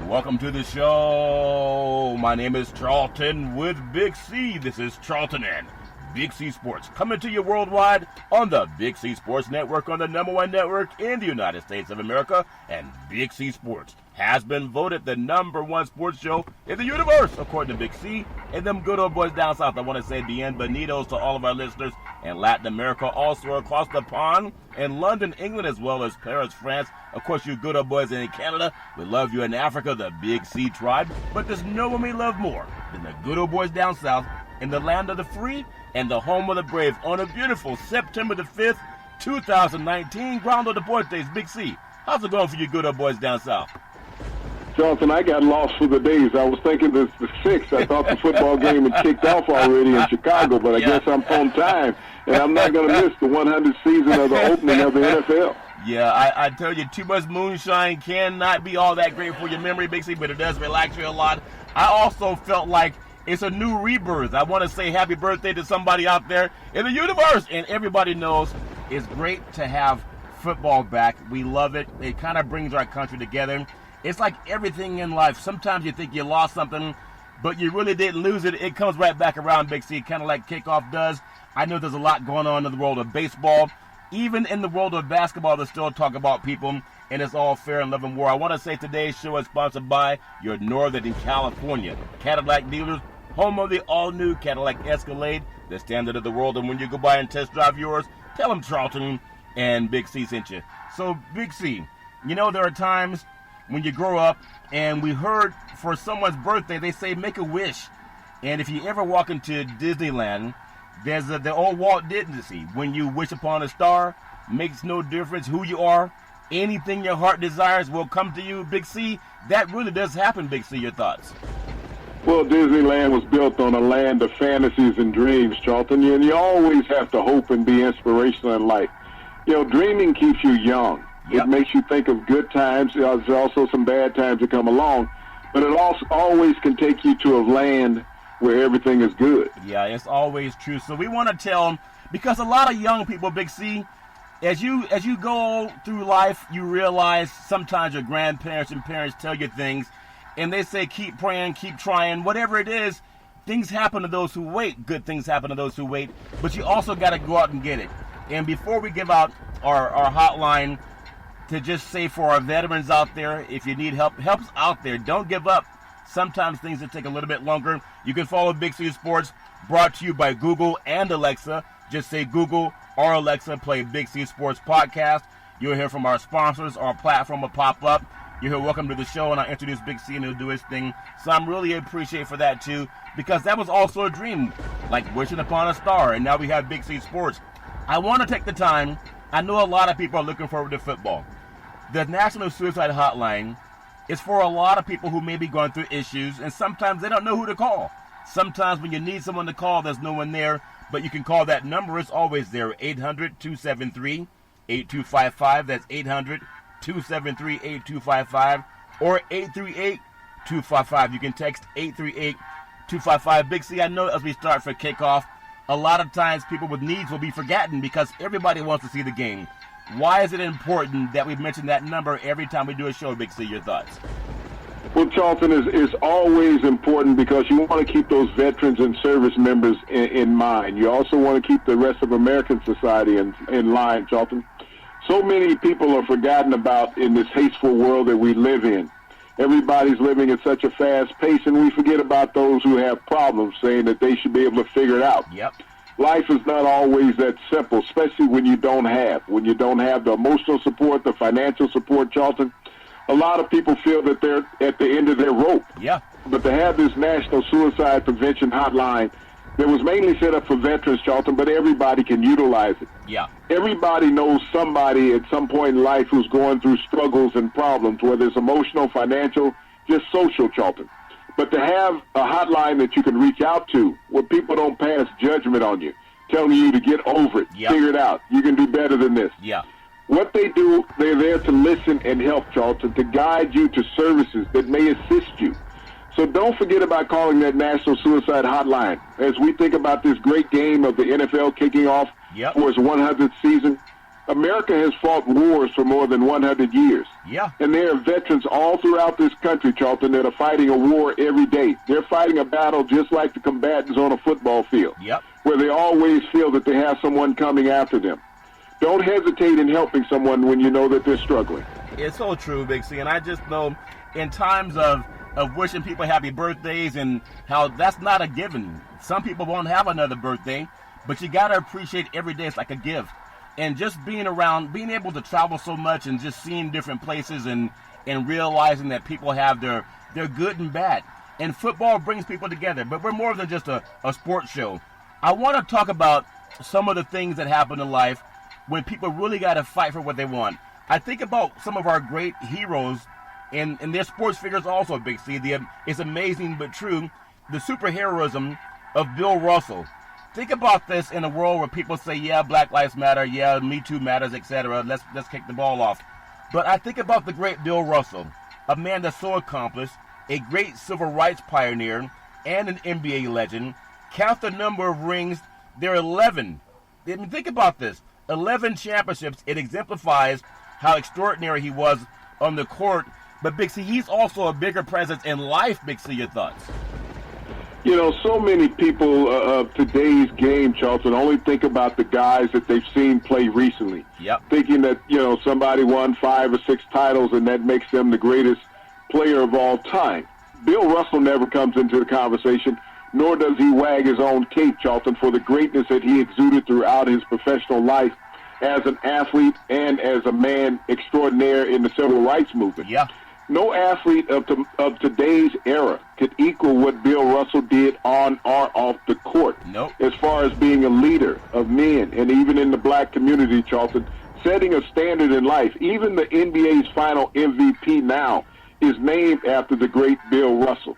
Welcome to the show. My name is Charlton with Big C. This is Charlton and Big C Sports, coming to you worldwide on the Big C Sports Network, on the #1 network in the United States of America. And Big C Sports has been voted the #1 sports show in the universe, according to Big C and them good old boys down south. I want to say bienvenidos to all of our listeners in Latin America, also across the pond, in London, England, as well as Paris, France. Of course, you good old boys in Canada. We love you in Africa, the Big C tribe. But there's no one we love more than the good old boys down south in the land of the free and the home of the brave on a beautiful September the 5th, 2019. Ground of the birthdays, Big C. How's it going for you good old boys down south? Jonathan, I got lost for the days. I was thinking this the 6th. I thought the football game had kicked off already in Chicago, but I guess I'm on time, and I'm not going to miss the 100th season of the opening of the NFL. Yeah, I tell you, too much moonshine cannot be all that great for your memory, Big C, but it does relax you a lot. I also felt like it's a new rebirth. I want to say happy birthday to somebody out there in the universe, and everybody knows it's great to have football back. We love it. It kind of brings our country together. It's like everything in life. Sometimes you think you lost something, but you really didn't lose it. It comes right back around, Big C, kind of like kickoff does. I know there's a lot going on in the world of baseball. Even in the world of basketball, they still talk about people, and it's all fair and love and war. I want to say today's show is sponsored by your Northern California Cadillac dealers, home of the all-new Cadillac Escalade, the standard of the world. And when you go by and test drive yours, tell them Charlton and Big C sent you. So, Big C, you know there are times when you grow up, and we heard for someone's birthday, they say make a wish. And if you ever walk into Disneyland, there's the old Walt Disney. When you wish upon a star, makes no difference who you are. Anything your heart desires will come to you, Big C. That really does happen, Big C. Your thoughts? Well, Disneyland was built on a land of fantasies and dreams, Charlton, and you always have to hope and be inspirational in life. You know, dreaming keeps you young. Yep. It makes you think of good times. There's also some bad times that come along, but it also always can take you to a land where everything is good. Yeah, it's always true. So we want to tell them, because a lot of young people, Big C, as you go through life, you realize sometimes your grandparents and parents tell you things, and they say keep praying, keep trying, whatever it is. Things happen to those who wait. Good things happen to those who wait. But you also got to go out and get it. And before we give out our hotline, to just say for our veterans out there, if you need help's out there. Don't give up. Sometimes things will take a little bit longer. You can follow Big C Sports, brought to you by Google and Alexa. Just say Google or Alexa, play Big C Sports Podcast. You'll hear from our sponsors. Our platform will pop up. You'll hear welcome to the show, and I'll introduce Big C, and he'll do his thing. So I'm really appreciate for that, too, because that was also a dream, like wishing upon a star, and now we have Big C Sports. I want to take the time. I know a lot of people are looking forward to football. The National Suicide Hotline is for a lot of people who may be going through issues, and sometimes they don't know who to call. Sometimes when you need someone to call, there's no one there, but you can call that number. It's always there, 800-273-8255. That's 800-273-8255 or 838-255. You can text 838-255. Big C, I know as we start for kickoff, a lot of times people with needs will be forgotten because everybody wants to see the game. Why is it important that we mention that number every time we do a show, Big C? Your thoughts? Well, Charlton, is always important because you want to keep those veterans and service members in mind. You also want to keep the rest of American society in line, Charlton. So many people are forgotten about in this hateful world that we live in. Everybody's living at such a fast pace, and we forget about those who have problems, saying that they should be able to figure it out. Yep. Life is not always that simple, especially when you don't have the emotional support, the financial support, Charlton. A lot of people feel that they're at the end of their rope. Yeah. But to have this National Suicide Prevention Hotline that was mainly set up for veterans, Charlton, but everybody can utilize it. Yeah. Everybody knows somebody at some point in life who's going through struggles and problems, whether it's emotional, financial, just social, Charlton. But to have a hotline that you can reach out to where people don't pass judgment on you, telling you to get over it, figure it out, you can do better than this. Yeah. What they do, they're there to listen and help, Charlton, to guide you to services that may assist you. So don't forget about calling that National Suicide Hotline as we think about this great game of the NFL kicking off for its 100th season. America has fought wars for more than 100 years. Yeah. And there are veterans all throughout this country, Charlton, that are fighting a war every day. They're fighting a battle just like the combatants on a football field, Yep. where they always feel that they have someone coming after them. Don't hesitate in helping someone when you know that they're struggling. It's so true, Big C. And I just know in times of wishing people happy birthdays and how that's not a given. Some people won't have another birthday, but you got to appreciate every day. It's like a gift. And just being around, being able to travel so much and just seeing different places and realizing that people have their good and bad. And football brings people together, but we're more than just a sports show. I want to talk about some of the things that happen in life when people really got to fight for what they want. I think about some of our great heroes, and their sports figures also, Big C. It's amazing but true, the superheroism of Bill Russell. Think about this in a world where people say, yeah, Black Lives Matter, yeah, Me Too matters, etc. Let's kick the ball off. But I think about the great Bill Russell, a man that's so accomplished, a great civil rights pioneer, and an NBA legend. Count the number of rings. There are 11. I mean, think about this. 11 championships. It exemplifies how extraordinary he was on the court. But, Big C, he's also a bigger presence in life, Big C. Your thoughts? You know, so many people of today's game, Charlton, only think about the guys that they've seen play recently. Yep. Thinking that, somebody won 5 or 6 titles and that makes them the greatest player of all time. Bill Russell never comes into the conversation, nor does he wag his own cape, Charlton, for the greatness that he exuded throughout his professional life as an athlete and as a man extraordinaire in the civil rights movement. Yeah. No athlete of today's era could equal what Bill Russell did on or off the court. Nope. As far as being a leader of men, and even in the black community, Charlton, setting a standard in life. Even the NBA's final MVP now is named after the great Bill Russell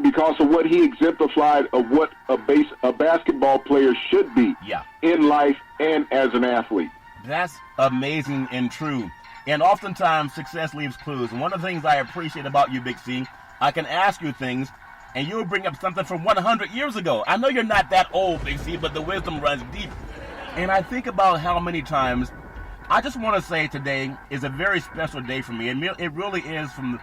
because of what he exemplified of what a basketball player should be in life and as an athlete. That's amazing and true. And oftentimes, success leaves clues. And one of the things I appreciate about you, Big C, I can ask you things, and you'll bring up something from 100 years ago. I know you're not that old, Big C, but the wisdom runs deep. And I think about how many times, I just want to say today is a very special day for me. It really is from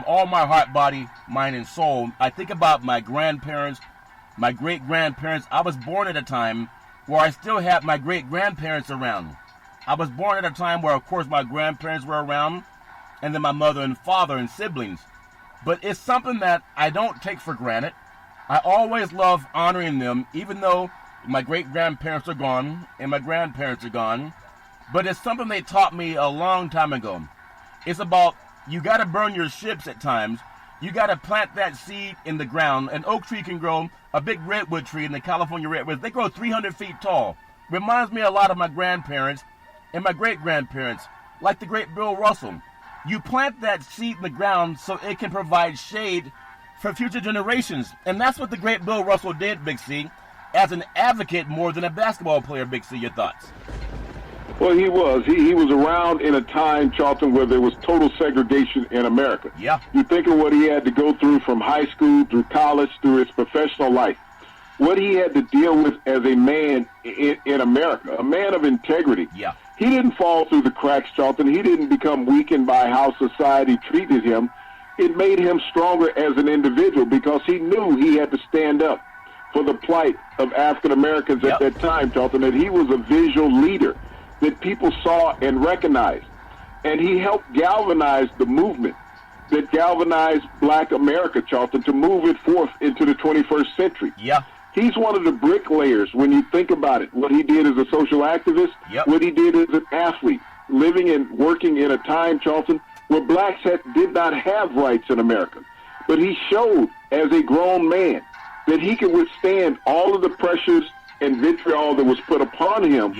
all my heart, body, mind, and soul. I think about my grandparents, my great-grandparents. I was born at a time where I still have my great-grandparents around. I was born at a time where, of course, my grandparents were around, and then my mother and father and siblings. But it's something that I don't take for granted. I always love honoring them, even though my great-grandparents are gone and my grandparents are gone. But it's something they taught me a long time ago. It's about you got to burn your ships at times. You got to plant that seed in the ground. An oak tree can grow, a big redwood tree in the California redwoods, they grow 300 feet tall. Reminds me a lot of my grandparents and my great-grandparents, like the great Bill Russell. You plant that seed in the ground so it can provide shade for future generations. And that's what the great Bill Russell did, Big C, as an advocate more than a basketball player, Big C. Your thoughts? Well, he was. He was around in a time, Charlton, where there was total segregation in America. Yeah. You think of what he had to go through from high school through college through his professional life. What he had to deal with as a man in America, a man of integrity. Yeah. He didn't fall through the cracks, Charlton. He didn't become weakened by how society treated him. It made him stronger as an individual because he knew he had to stand up for the plight of African Americans at that time, Charlton, that he was a visual leader that people saw and recognized. And he helped galvanize the movement that galvanized Black America, Charlton, to move it forth into the 21st century. Yeah. He's one of the bricklayers when you think about it. What he did as a social activist, what he did as an athlete, living and working in a time, Charlton, where blacks did not have rights in America. But he showed as a grown man that he could withstand all of the pressures and vitriol that was put upon him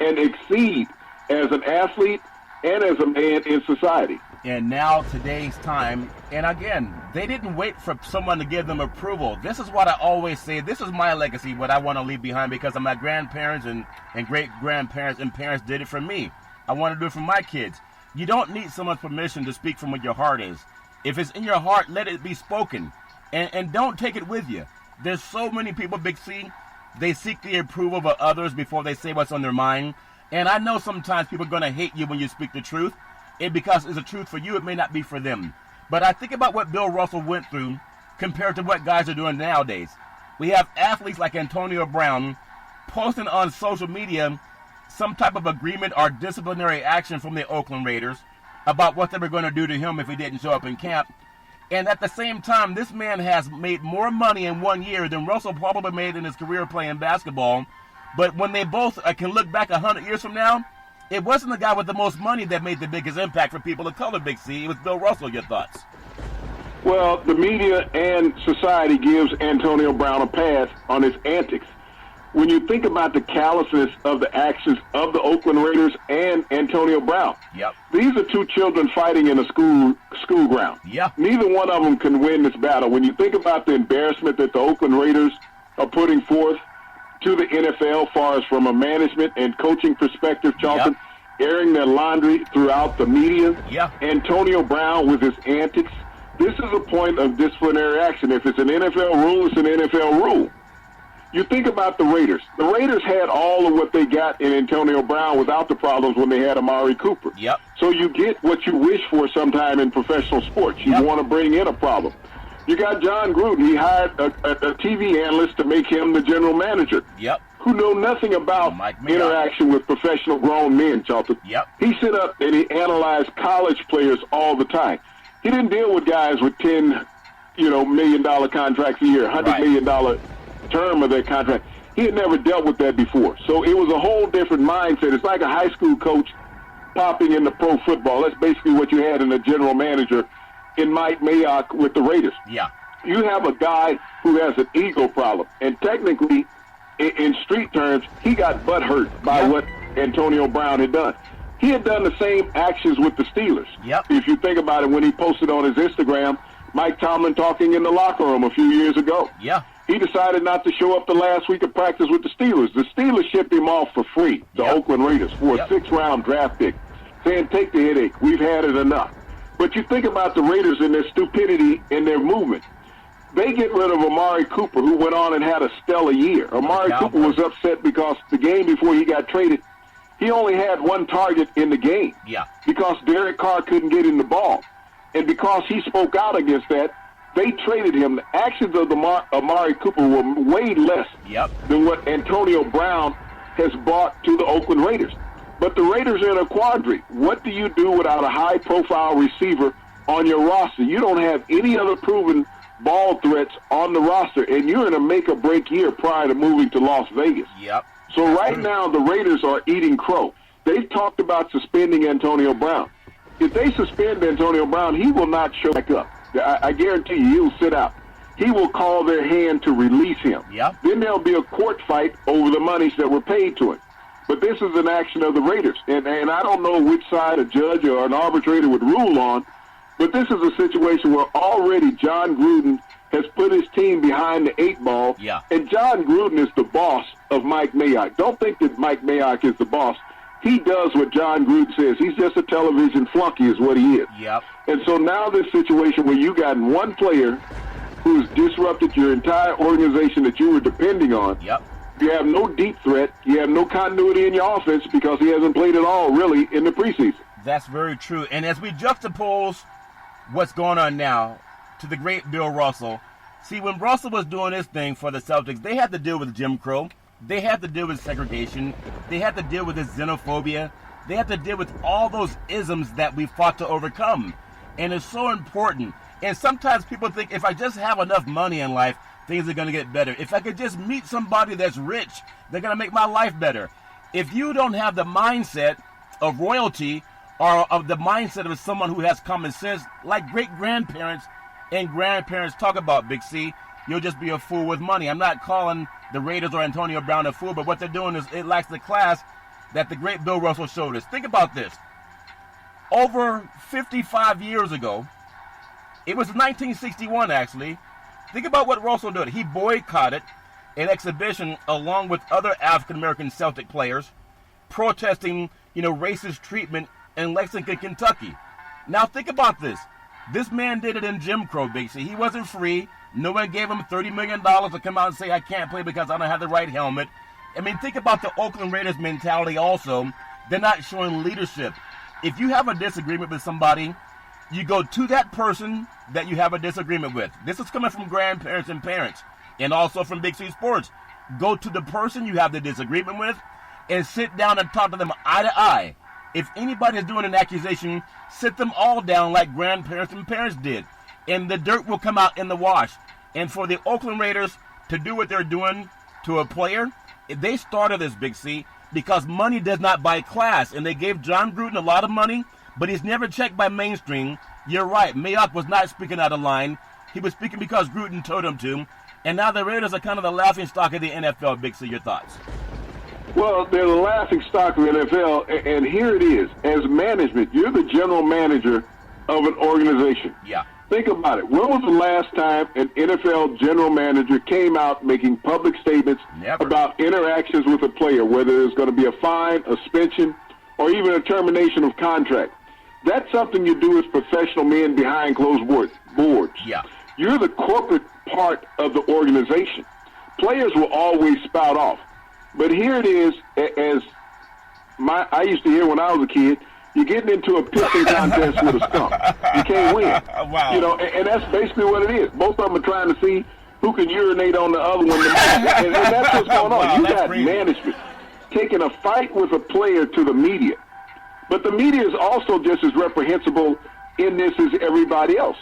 and exceed as an athlete and as a man in society. And now today's time, and again, they didn't wait for someone to give them approval. This is what I always say. This is my legacy, what I want to leave behind, because of my grandparents and great-grandparents and parents did it for me. I want to do it for my kids. You don't need someone's permission to speak from what your heart is. If it's in your heart, let it be spoken. And don't take it with you. There's so many people, Big C, they seek the approval of others before they say what's on their mind. And I know sometimes people are going to hate you when you speak the truth. And because it's the truth for you, it may not be for them. But I think about what Bill Russell went through compared to what guys are doing nowadays. We have athletes like Antonio Brown posting on social media some type of agreement or disciplinary action from the Oakland Raiders about what they were going to do to him if he didn't show up in camp. And at the same time, this man has made more money in 1 year than Russell probably made in his career playing basketball. But when they both can look back 100 years from now, it wasn't the guy with the most money that made the biggest impact for people of color, Big C. It was Bill Russell. Your thoughts? Well, the media and society gives Antonio Brown a pass on his antics. When you think about the callousness of the actions of the Oakland Raiders and Antonio Brown, Yep. these are two children fighting in a school ground. Yeah. Neither one of them can win this battle. When you think about the embarrassment that the Oakland Raiders are putting forth to the NFL, as far as from a management and coaching perspective, Charlton, airing their laundry throughout the media. Yeah. Antonio Brown with his antics. This is a point of disciplinary action. If it's an NFL rule, it's an NFL rule. You think about the Raiders. The Raiders had all of what they got in Antonio Brown without the problems when they had Amari Cooper. Yep. So you get what you wish for sometime in professional sports. You want to bring in a problem. You got John Gruden. He hired a TV analyst to make him the general manager. Yep. Who know nothing about interaction with professional grown men, Charlton. Yep. He sit up and he analyzed college players all the time. He didn't deal with guys with $10 million contracts a year, $100 million term of their contract. He had never dealt with that before. So it was a whole different mindset. It's like a high school coach popping into pro football. That's basically what you had in a general manager in Mike Mayock with the Raiders. Yeah. You have a guy who has an ego problem. And technically, in street terms, he got butt hurt by what Antonio Brown had done. He had done the same actions with the Steelers. Yep. If you think about it, when he posted on his Instagram, Mike Tomlin talking in the locker room a few years ago. Yeah. He decided not to show up the last week of practice with the Steelers. The Steelers shipped him off for free, the Oakland Raiders, for a 6th-round draft pick, saying, take the headache. We've had it enough. But you think about the Raiders and their stupidity and their movement. They get rid of Amari Cooper, who went on and had a stellar year. Amari Cooper was upset because the game before he got traded, he only had one target in the game. Yeah. Because Derek Carr couldn't get him the ball. And because he spoke out against that, they traded him. The actions of Amari Cooper were way less than what Antonio Brown has brought to the Oakland Raiders. But the Raiders are in a quandary. What do you do without a high-profile receiver on your roster? You don't have any other proven ball threats on the roster, and you're in a make-or-break year prior to moving to Las Vegas. Yep. So right now, the Raiders are eating crow. They've talked about suspending Antonio Brown. If they suspend Antonio Brown, he will not show back up. I guarantee you, he'll sit out. He will call their hand to release him. Yep. Then there'll be a court fight over the monies that were paid to him. But this is an action of the Raiders. And I don't know which side a judge or an arbitrator would rule on, but this is a situation where already John Gruden has put his team behind the 8 ball. Yeah. And John Gruden is the boss of Mike Mayock. Don't think that Mike Mayock is the boss. He does what John Gruden says. He's just a television flunky is what he is. Yep. And so now this situation where you got one player who's disrupted your entire organization that you were depending on. Yep. You have no deep threat. You have no continuity in your offense because he hasn't played at all, really, in the preseason. That's very true. And as we juxtapose what's going on now to the great Bill Russell, see, when Russell was doing his thing for the Celtics, they had to deal with Jim Crow. They had to deal with segregation. They had to deal with this xenophobia. They had to deal with all those isms that we fought to overcome. And it's so important. And sometimes people think if I just have enough money in life, things are going to get better. If I could just meet somebody that's rich, they're going to make my life better. If you don't have the mindset of royalty or of the mindset of someone who has common sense, like great-grandparents and grandparents talk about, Big C, you'll just be a fool with money. I'm not calling the Raiders or Antonio Brown a fool, but what they're doing is it lacks the class that the great Bill Russell showed us. Think about this. Over 55 years ago, it was 1961 actually, think about what Russell did. He boycotted an exhibition along with other African-American Celtic players protesting, racist treatment in Lexington, Kentucky. Now think about this. This man did it in Jim Crow, Big C. He wasn't free. No one gave him $30 million to come out and say, I can't play because I don't have the right helmet. I mean, think about the Oakland Raiders mentality also. They're not showing leadership. If you have a disagreement with somebody, you go to that person that you have a disagreement with. This is coming from grandparents and parents, and also from Big C Sports. Go to the person you have the disagreement with and sit down and talk to them eye to eye. If anybody is doing an accusation, sit them all down like grandparents and parents did, and the dirt will come out in the wash. And for the Oakland Raiders to do what they're doing to a player, they started this, Big C, because money does not buy class, and they gave John Gruden a lot of money, but he's never checked by mainstream. You're right, Mayock was not speaking out of line. He was speaking because Gruden told him to, and now the Raiders are kind of the laughing stock of the NFL, Big C. Your thoughts? Well, they're the laughing stock of the NFL, and here it is. As management, you're the general manager of an organization. Yeah. Think about it. When was the last time an NFL general manager came out making public statements about interactions with a player, whether there's going to be a fine, a suspension, or even a termination of contract? That's something you do as professional men behind closed boards. Yeah. You're the corporate part of the organization. Players will always spout off. But here it is, I used to hear when I was a kid, you're getting into a pissing contest with a stump. You can't win. Wow. You know, and that's basically what it is. Both of them are trying to see who can urinate on the other one. And that's what's going on. Wow, you got crazy. management taking a fight with a player to the media. But the media is also just as reprehensible in this as everybody else.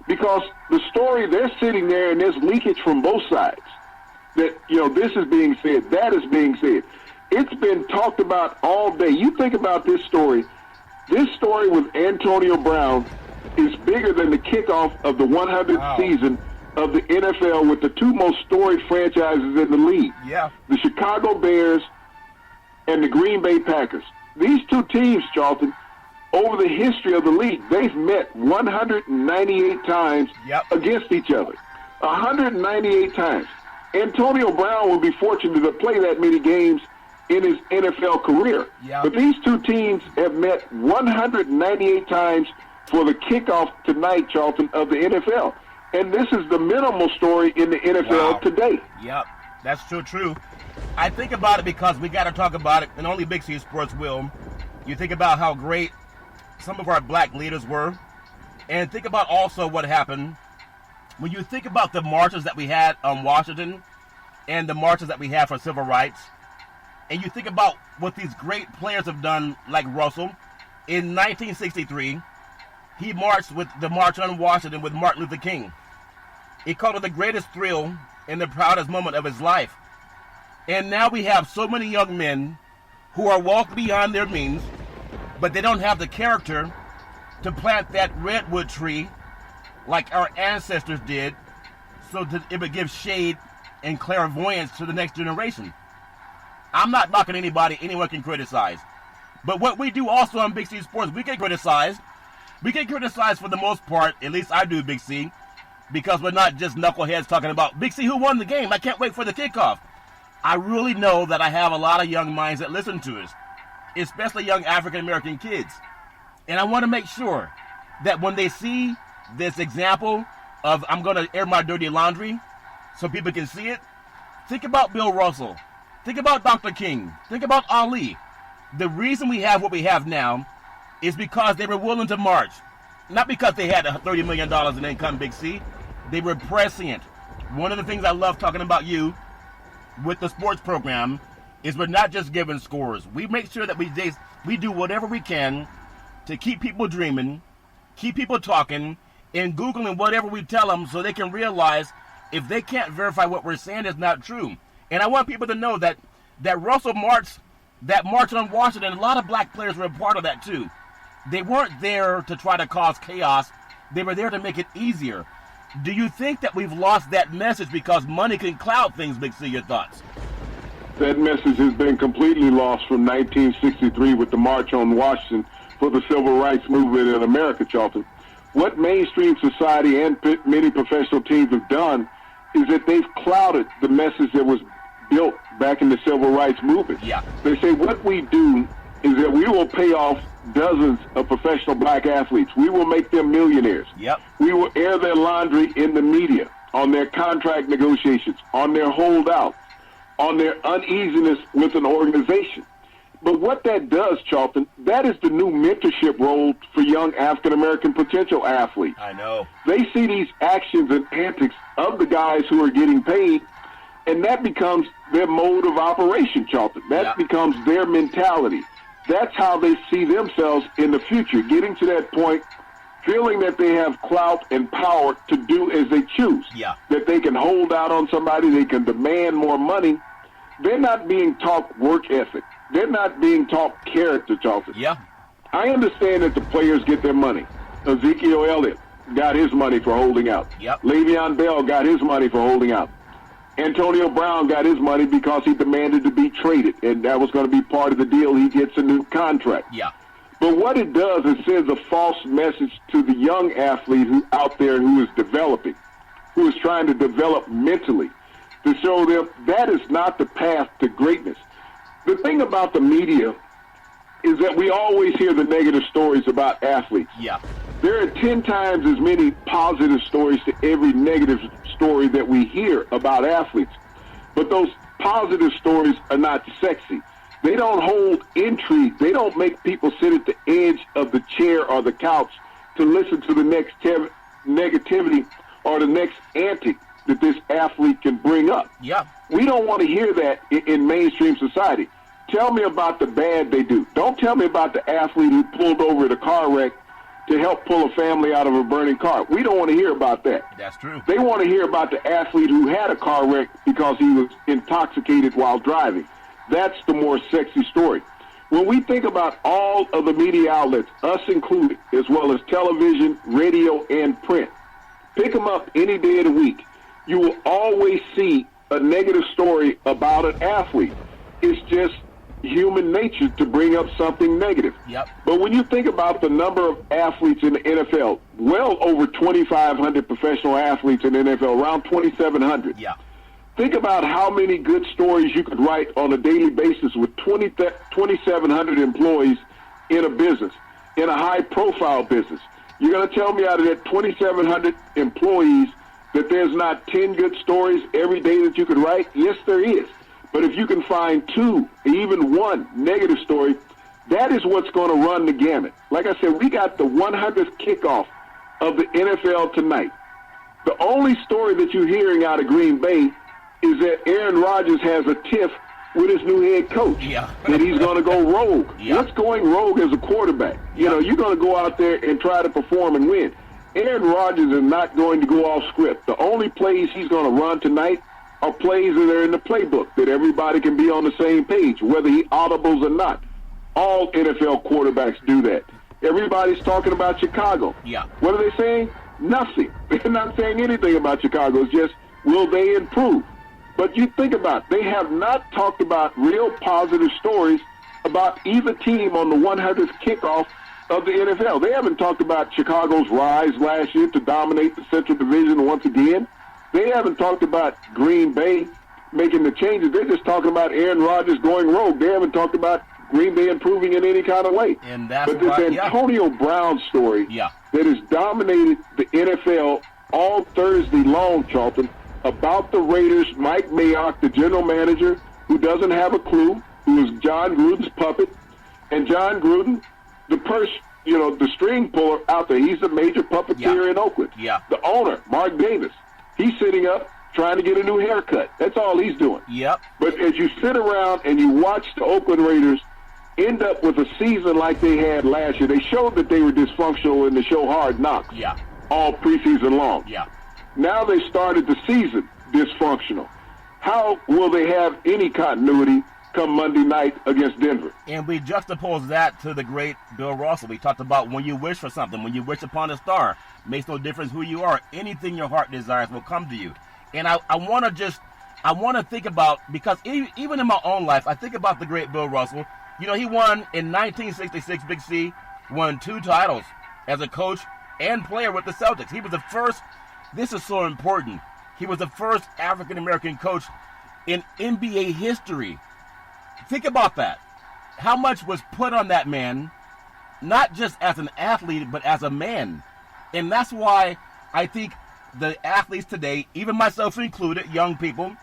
Because the story, they're sitting there and there's leakage from both sides. That, you know, this is being said, that is being said. It's been talked about all day. You think about this story. This story with Antonio Brown is bigger than the kickoff of the 100th season of the NFL with the two most storied franchises in the league. Yeah. The Chicago Bears and the Green Bay Packers. These two teams, Charlton, over the history of the league, they've met 198 times against each other. 198 times. Antonio Brown will be fortunate to play that many games in his NFL career. Yep. But these two teams have met 198 times for the kickoff tonight, Charlton, of the NFL. And this is the minimal story in the NFL today. Yep, that's true. I think about it because we got to talk about it, and only Big C Sports will. You think about how great some of our black leaders were, and think about also what happened when you think about the marches that we had on Washington and the marches that we had for civil rights, and you think about what these great players have done, like Russell. In 1963, he marched with the March on Washington with Martin Luther King. He called it the greatest thrill and the proudest moment of his life. And now we have so many young men who are walking beyond their means, but they don't have the character to plant that redwood tree like our ancestors did, so that it would give shade and clairvoyance to the next generation. I'm not knocking anybody. Anyone can criticize. But what we do also on Big C Sports, we get criticized. We get criticized for the most part, at least I do, Big C, because we're not just knuckleheads talking about, Big C, who won the game? I can't wait for the kickoff. I really know that I have a lot of young minds that listen to us, especially young African-American kids. And I want to make sure that when they see this example of I'm going to air my dirty laundry so people can see it, think about Bill Russell. Think about Dr. King. Think about Ali. The reason we have what we have now is because they were willing to march. Not because they had $30 million in income, Big C. They were prescient. One of the things I love talking about you with the sports program is we're not just giving scores. We make sure that we do whatever we can to keep people dreaming, keep people talking, and Googling whatever we tell them so they can realize if they can't verify what we're saying is not true. And I want people to know that Russell marched, that march on Washington, a lot of black players were a part of that too. They weren't there to try to cause chaos. They were there to make it easier. Do you think that we've lost that message because money can cloud things, Big C? Your thoughts? That message has been completely lost from 1963 with the March on Washington for the Civil Rights Movement in America, Charlton. What mainstream society and many professional teams have done is that they've clouded the message that was built back in the Civil Rights Movement. Yeah. They say what we do is that we will pay off dozens of professional black athletes. We will make them millionaires. Yep. We will air their laundry in the media, on their contract negotiations, on their holdouts, on their uneasiness with an organization. But what that does, Charlton, that is the new mentorship role for young African-American potential athletes. I know. They see these actions and antics of the guys who are getting paid, and that becomes their mode of operation, Charlton. That becomes their mentality. That's how they see themselves in the future, getting to that point, feeling that they have clout and power to do as they choose, that they can hold out on somebody, they can demand more money. They're not being taught work ethic. They're not being taught character, Charlton. I understand that the players get their money. Ezekiel Elliott got his money for holding out. Le'Veon Bell got his money for holding out. Antonio Brown got his money because he demanded to be traded, and that was going to be part of the deal. He gets a new contract. But what it does is sends a false message to the young athlete who out there who is developing, who is trying to develop mentally, to show them that is not the path to greatness. The thing about the media is that we always hear the negative stories about athletes. There are 10 times as many positive stories to every negative story that we hear about athletes. But those positive stories are not sexy. They don't hold intrigue. They don't make people sit at the edge of the chair or the couch to listen to the next negativity or the next antic that this athlete can bring up. We don't want to hear that in mainstream society. Tell me about the bad they do. Don't tell me about the athlete who pulled over at a car wreck to help pull a family out of a burning car. We don't want to hear about that. That's true. They want to hear about the athlete who had a car wreck because he was intoxicated while driving. That's the more sexy story. When we think about all of the media outlets, us included, as well as television, radio, and print, pick them up any day of the week, you will always see a negative story about an athlete. It's just human nature to bring up something negative. But when you think about the number of athletes in the NFL, well over 2,500 professional athletes in the NFL, around 2,700. Think about how many good stories you could write on a daily basis with 2,700 employees in a business, in a high-profile business. You're going to tell me out of that 2,700 employees that there's not 10 good stories every day that you could write? Yes, there is. But if you can find 2, even 1 negative story, that is what's going to run the gamut. Like I said, we got the 100th kickoff of the NFL tonight. The only story that you're hearing out of Green Bay is that Aaron Rodgers has a tiff with his new head coach, that he's going to go rogue. What's going rogue as a quarterback? You know, you're going to go out there and try to perform and win. Aaron Rodgers is not going to go off script. The only plays he's going to run tonight are plays that are in the playbook, that everybody can be on the same page, whether he audibles or not. All NFL quarterbacks do that. Everybody's talking about Chicago. What are they saying? Nothing. They're not saying anything about Chicago. It's just, will they improve? But you think about it, they have not talked about real positive stories about either team on the 100th kickoff of the NFL. They haven't talked about Chicago's rise last year to dominate the Central Division once again. They haven't talked about Green Bay making the changes. They're just talking about Aaron Rodgers going rogue. They haven't talked about Green Bay improving in any kind of way. And that's but this Antonio Brown story that has dominated the NFL all Thursday long, Charlton, about the Raiders, Mike Mayock, the general manager, who doesn't have a clue, who is John Gruden's puppet, and John Gruden, the string puller out there. He's a major puppeteer in Oakland. The owner, Mark Davis, he's sitting up trying to get a new haircut. That's all he's doing. But as you sit around and you watch the Oakland Raiders end up with a season like they had last year, they showed that they were dysfunctional in the show Hard Knocks all preseason long. Now they started the season dysfunctional. How will they have any continuity come Monday night against Denver? And we juxtapose that to the great Bill Russell. We talked about when you wish for something, when you wish upon a star, makes no difference who you are. Anything your heart desires will come to you. And I want to think about, because even in my own life, I think about the great Bill Russell. You know, he won in 1966, Big C, won 2 titles as a coach and player with the Celtics. He was the first. This is so important. He was the first African-American coach in NBA history. Think about that. How much was put on that man, not just as an athlete, but as a man. And that's why I think the athletes today, even myself included, young people,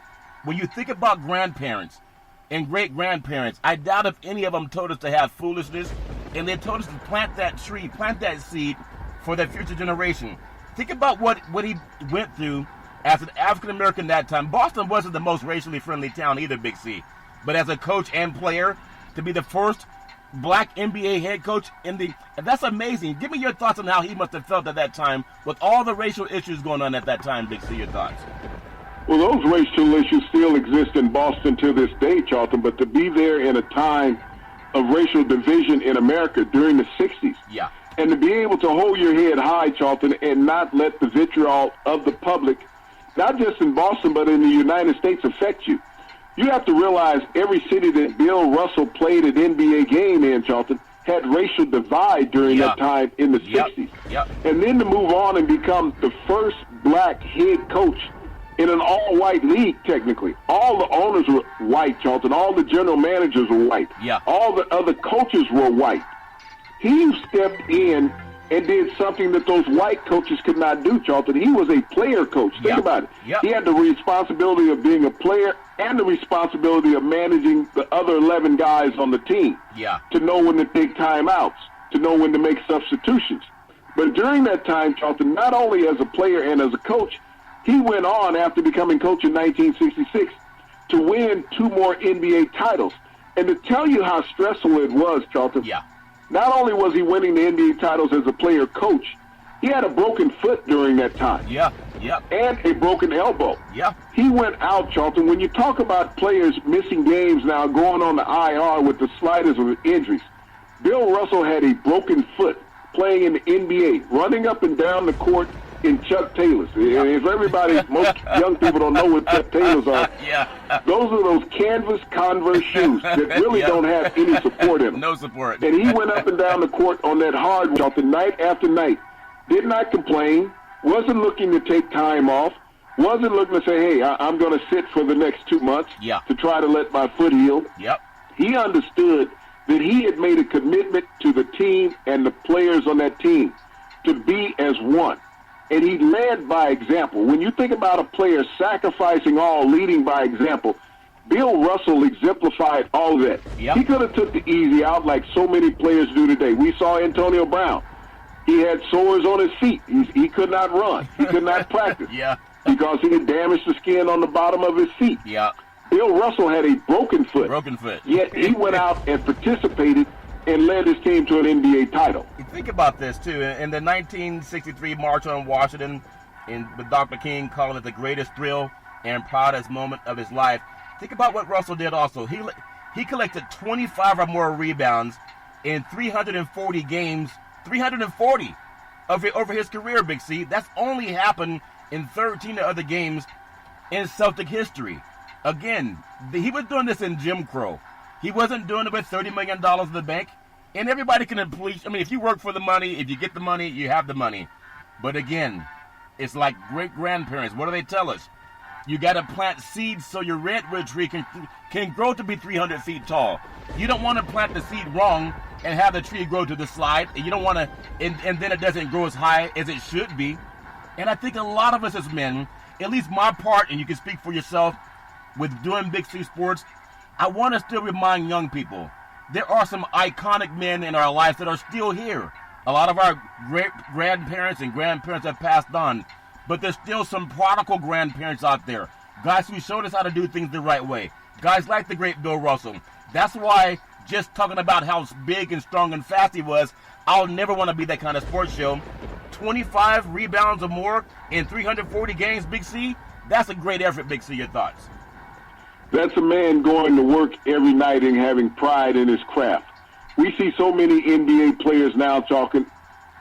when you think about grandparents and great-grandparents, I doubt if any of them told us to have foolishness, and they told us to plant that tree, plant that seed for that future generation. Think about what he went through as an African-American that time. Boston wasn't the most racially friendly town either, Big C. But as a coach and player, to be the first black NBA head coach that's amazing. Give me your thoughts on how he must have felt at that time with all the racial issues going on at that time, Big C. Your thoughts? Well, those racial issues still exist in Boston to this day, Charlton, but to be there in a time of racial division in America during the 60s. Yeah. And to be able to hold your head high, Charlton, and not let the vitriol of the public, not just in Boston, but in the United States, affect you. You have to realize every city that Bill Russell played an NBA game in, Charlton, had racial divide during that time in the 60s. Yep. And then to move on and become the first black head coach in an all-white league, technically. All the owners were white, Charlton. All the general managers were white. Yeah. All the other coaches were white. He stepped in and did something that those white coaches could not do, Charlton. He was a player coach. Think about it. Yep. He had the responsibility of being a player and the responsibility of managing the other 11 guys on the team. Yeah. To know when to take timeouts, to know when to make substitutions. But during that time, Charlton, not only as a player and as a coach, he went on after becoming coach in 1966 to win 2 more NBA titles. And to tell you how stressful it was, Charlton, not only was he winning the NBA titles as a player coach, he had a broken foot during that time. And a broken elbow. He went out, Charlton. When you talk about players missing games now, going on the IR with the slightest of injuries, Bill Russell had a broken foot playing in the NBA, running up and down the court in Chuck Taylors. If everybody, most young people don't know what Chuck Taylors are, those are those canvas Converse shoes that really don't have any support in them. No support. And he went up and down the court on that hard Charlton night after night. Did not complain, wasn't looking to take time off, wasn't looking to say, hey, I'm going to sit for the next 2 months to try to let my foot heal. He understood that he had made a commitment to the team and the players on that team to be as one. And he led by example. When you think about a player sacrificing all, leading by example, Bill Russell exemplified all of that. He could have took the easy out like so many players do today. We saw Antonio Brown. He had sores on his feet. He could not run. He could not practice because he had damaged the skin on the bottom of his feet. Bill Russell had a broken foot. Yet he went out and participated and led his team to an NBA title. Think about this, too. In the 1963 March on Washington, with Dr. King calling it the greatest thrill and proudest moment of his life, think about what Russell did also. He collected 25 or more rebounds in 340 games, 340 over his career, Big C. That's only happened in 13 other games in Celtic history. Again, he was doing this in Jim Crow. He wasn't doing it with $30 million in the bank. And everybody can please. I mean, if you work for the money, if you get the money, you have the money. But again, it's like great-grandparents. What do they tell us? You got to plant seeds so your redwood tree can grow to be 300 feet tall. You don't want to plant the seed wrong and have the tree grow to the slide. And you don't want to, and then it doesn't grow as high as it should be. And I think a lot of us as men, at least my part, and you can speak for yourself, with doing Big C Sports, I want to still remind young people, there are some iconic men in our lives that are still here. A lot of our great grandparents and grandparents have passed on, but there's still some prodigal grandparents out there. Guys who showed us how to do things the right way. Guys like the great Bill Russell. That's why just talking about how big and strong and fast he was, I'll never want to be that kind of sports show. 25 rebounds or more in 340 games, Big C, that's a great effort, Big C. Your thoughts? That's a man going to work every night and having pride in his craft. We see so many NBA players now talking,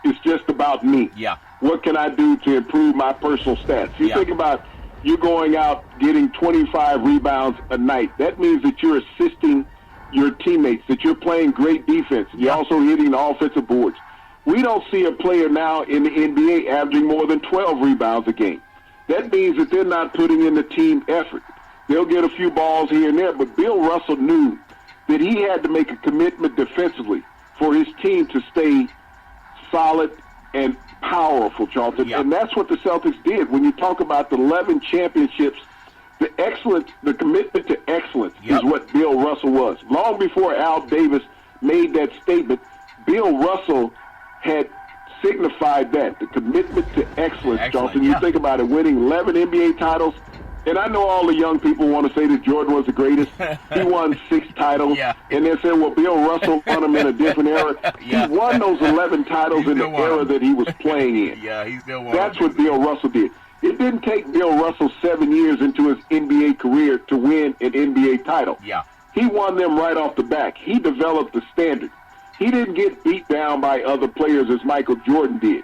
it's just about me. What can I do to improve my personal stats? You think about you going out getting 25 rebounds a night. That means that you're assisting your teammates, that you're playing great defense. You're also hitting the offensive boards. We don't see a player now in the NBA averaging more than 12 rebounds a game. That means that they're not putting in the team effort. They'll get a few balls here and there, but Bill Russell knew that he had to make a commitment defensively for his team to stay solid and powerful, Charlton. And that's what the Celtics did. When you talk about the 11 championships The commitment to excellence is what Bill Russell was. Long before Al Davis made that statement, Bill Russell had signified that, the commitment to excellence, Charlton. You think about it, winning 11 NBA titles. And I know all the young people want to say that Jordan was the greatest. He won 6 titles. And they said, well, Bill Russell won them in a different era. He won those 11 titles in the era that he was playing in. He still won. That's what Bill Russell did. It didn't take Bill Russell 7 years into his NBA career to win an NBA title. He won them right off the back. He developed the standard. He didn't get beat down by other players as Michael Jordan did.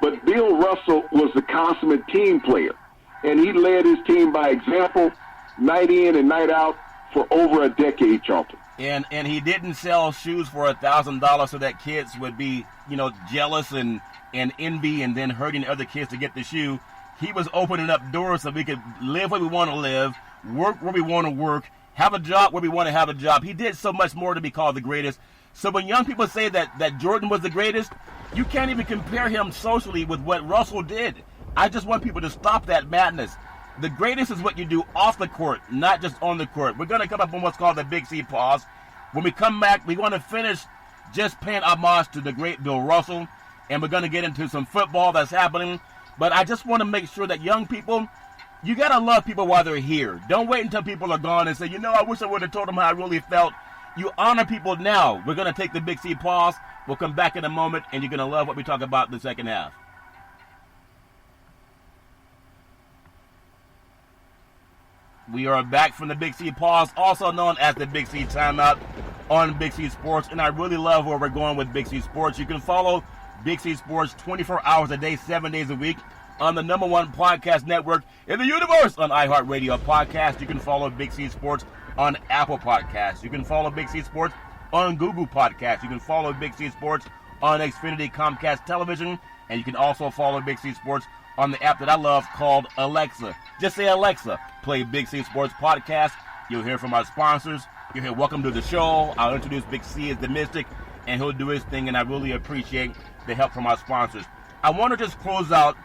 But Bill Russell was the consummate team player. And he led his team by example, night in and night out, for over a decade, Charlton. And he didn't sell shoes for $1,000 so that kids would be, jealous and envy and then hurting other kids to get the shoe. He was opening up doors so we could live where we want to live, work where we want to work, have a job where we want to have a job. He did so much more to be called the greatest. So when young people say that Jordan was the greatest, you can't even compare him socially with what Russell did. I just want people to stop that madness. The greatest is what you do off the court, not just on the court. We're going to come up on what's called the Big C pause. When we come back, we want to finish just paying homage to the great Bill Russell, and we're going to get into some football that's happening. But I just want to make sure that young people, you got to love people while they're here. Don't wait until people are gone and say, I wish I would have told them how I really felt. You honor people now. We're going to take the Big C pause. We'll come back in a moment, and you're going to love what we talk about in the second half. We are back from the Big C pause, also known as the Big C timeout on Big C Sports. And I really love where we're going with Big C Sports. You can follow Big C Sports 24 hours a day, 7 days a week on the #1 podcast network in the universe on iHeartRadio Podcast. You can follow Big C Sports on Apple Podcasts. You can follow Big C Sports on Google Podcasts. You can follow Big C Sports on Xfinity Comcast Television. And you can also follow Big C Sports on the app that I love called Alexa. Just say, Alexa, play Big C Sports Podcast. You'll hear from our sponsors. You'll hear welcome to the show. I'll introduce Big C as the Mystic, and he'll do his thing, and I really appreciate the help from our sponsors. I want to just close out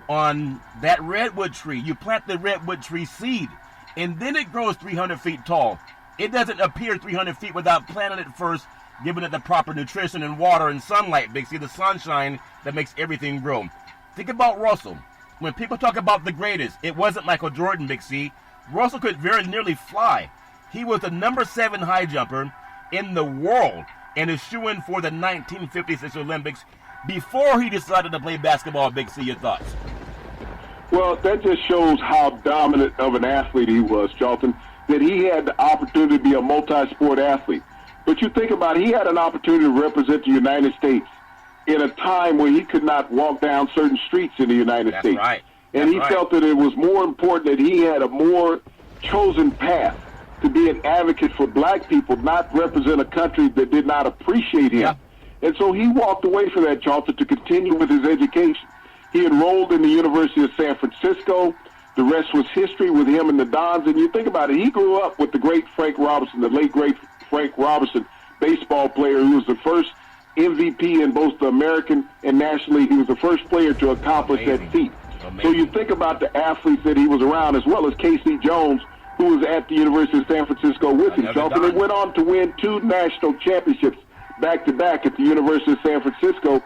on that redwood tree. You plant the redwood tree seed, and then it grows 300 feet tall. It doesn't appear 300 feet without planting it first, giving it the proper nutrition and water and sunlight, Big C, the sunshine that makes everything grow. Think about Russell. When people talk about the greatest, it wasn't Michael Jordan, Big C. Russell could very nearly fly. He was the number 7 high jumper in the world and is shoo-in for the 1956 Olympics before he decided to play basketball. Big C, your thoughts? Well, that just shows how dominant of an athlete he was, Charlton, that he had the opportunity to be a multi-sport athlete. But you think about it, he had an opportunity to represent the United States in a time where he could not walk down certain streets in the United States. Right. And he felt that it was more important that he had a more chosen path to be an advocate for black people, not represent a country that did not appreciate him. And so he walked away from that, Charlton, to continue with his education. He enrolled in the University of San Francisco. The rest was history with him and the Dons. And you think about it, he grew up with the great Frank Robinson, the late great Frank Robinson, baseball player who was the first MVP in both the American and National League. He was the first player to accomplish that feat. So you think about the athletes that he was around, as well as Casey Jones, who was at the University of San Francisco with him. Charlton, and went on to win 2 national championships back-to-back at the University of San Francisco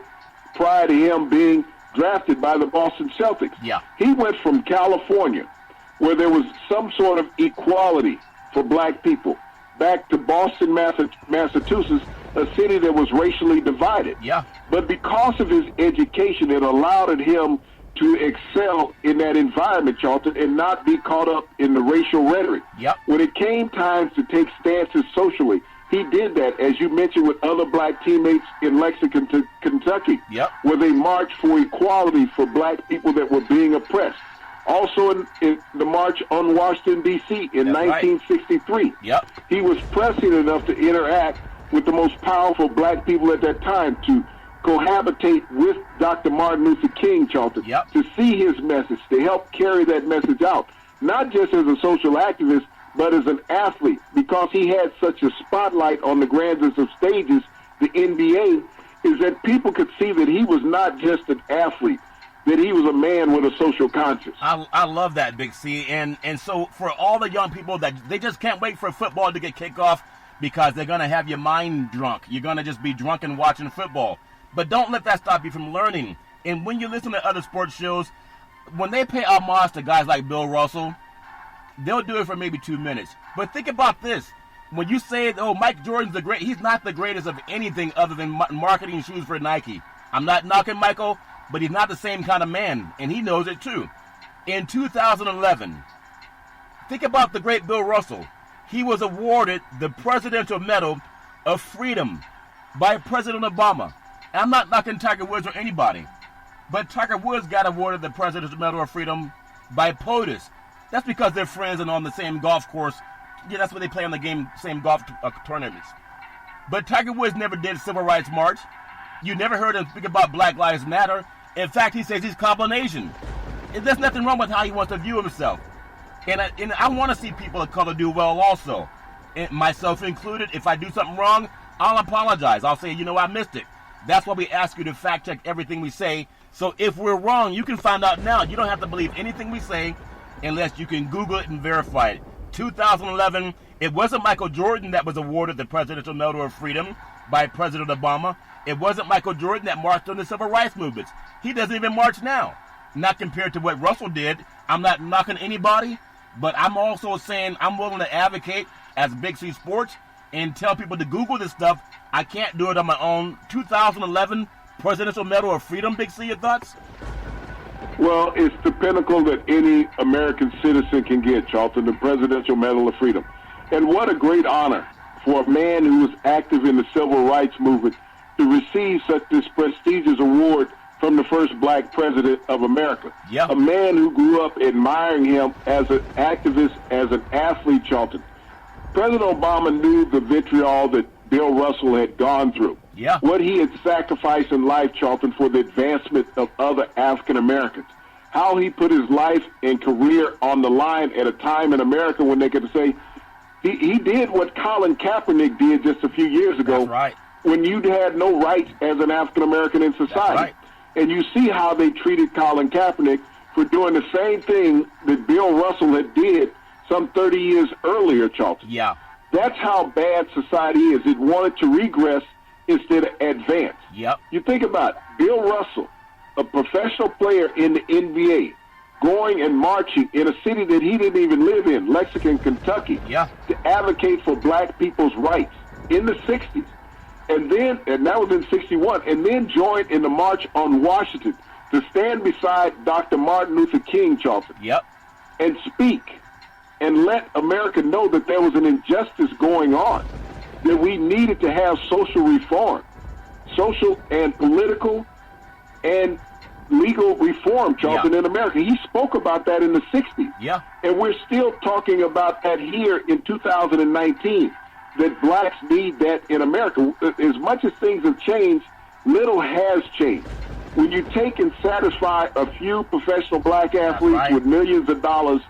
prior to him being drafted by the Boston Celtics. He went from California, where there was some sort of equality for black people, back to Boston, Massachusetts, a city that was racially divided. But because of his education, it allowed him to excel in that environment, Charlton, and not be caught up in the racial rhetoric. When it came time to take stances socially, he did that, as you mentioned, with other black teammates in Lexington, Kentucky, where they marched for equality for black people that were being oppressed. Also in the March on Washington, D.C. in 1963. He was prescient enough to interact with the most powerful black people at that time, to cohabitate with Dr. Martin Luther King, Charlton, to see his message, to help carry that message out, not just as a social activist, but as an athlete, because he had such a spotlight on the grandest of stages, the NBA, is that people could see that he was not just an athlete, that he was a man with a social conscience. I love that, Big C. And so for all the young people that they just can't wait for football to get kicked off because they're going to have your mind drunk. You're going to just be drunk and watching football. But don't let that stop you from learning. And when you listen to other sports shows, when they pay homage to guys like Bill Russell, they'll do it for maybe 2 minutes. But think about this. When you say, oh, Mike Jordan's the great, he's not the greatest of anything other than marketing shoes for Nike. I'm not knocking Michael, but he's not the same kind of man, and he knows it too. In 2011, think about the great Bill Russell. He was awarded the Presidential Medal of Freedom by President Obama. And I'm not knocking Tiger Woods or anybody, but Tiger Woods got awarded the Presidential Medal of Freedom by POTUS. That's because they're friends and on the same golf course. Yeah, that's what they play on the same golf tournaments. But Tiger Woods never did a civil rights march. You never heard him speak about Black Lives Matter. In fact, he says he's Cablinasian. And there's nothing wrong with how he wants to view himself. And I want to see people of color do well also. And myself included, if I do something wrong, I'll apologize. I'll say, I missed it. That's why we ask you to fact check everything we say. So if we're wrong, you can find out now. You don't have to believe anything we say unless you can Google it and verify it. 2011, it wasn't Michael Jordan that was awarded the Presidential Medal of Freedom by President Obama. It wasn't Michael Jordan that marched on the civil rights movements. He doesn't even march now. Not compared to what Russell did. I'm not knocking anybody, but I'm also saying I'm willing to advocate as Big C Sports and tell people to Google this stuff. I can't do it on my own. 2011 Presidential Medal of Freedom, Big C, your thoughts? Well, it's the pinnacle that any American citizen can get, Charlton, the Presidential Medal of Freedom. And what a great honor for a man who was active in the civil rights movement to receive such this prestigious award from the first black president of America. Yeah. A man who grew up admiring him as an activist, as an athlete, Charlton. President Obama knew the vitriol that Bill Russell had gone through. Yeah. What he had sacrificed in life, Charlton, for the advancement of other African Americans. How he put his life and career on the line at a time in America when they could say, he did what Colin Kaepernick did just a few years ago. That's right. When you had no rights as an African American in society. That's right. And you see how they treated Colin Kaepernick for doing the same thing that Bill Russell had did some 30 years earlier, Charlton. Yeah. That's how bad society is. It wanted to regress instead of advance. Yep. You think about it. Bill Russell, a professional player in the NBA, going and marching in a city that he didn't even live in, Lexington, Kentucky, to advocate for black people's rights in the 60s. And that was in 61, and then joined in the March on Washington to stand beside Dr. Martin Luther King, Charlton, and speak and let America know that there was an injustice going on, that we needed to have social reform, social and political and legal reform, Charlton, in America. He spoke about that in the 60s. Yeah. And we're still talking about that here in 2019. That blacks need that in America. As much as things have changed, little has changed. When you take and satisfy a few professional black athletes with millions of dollars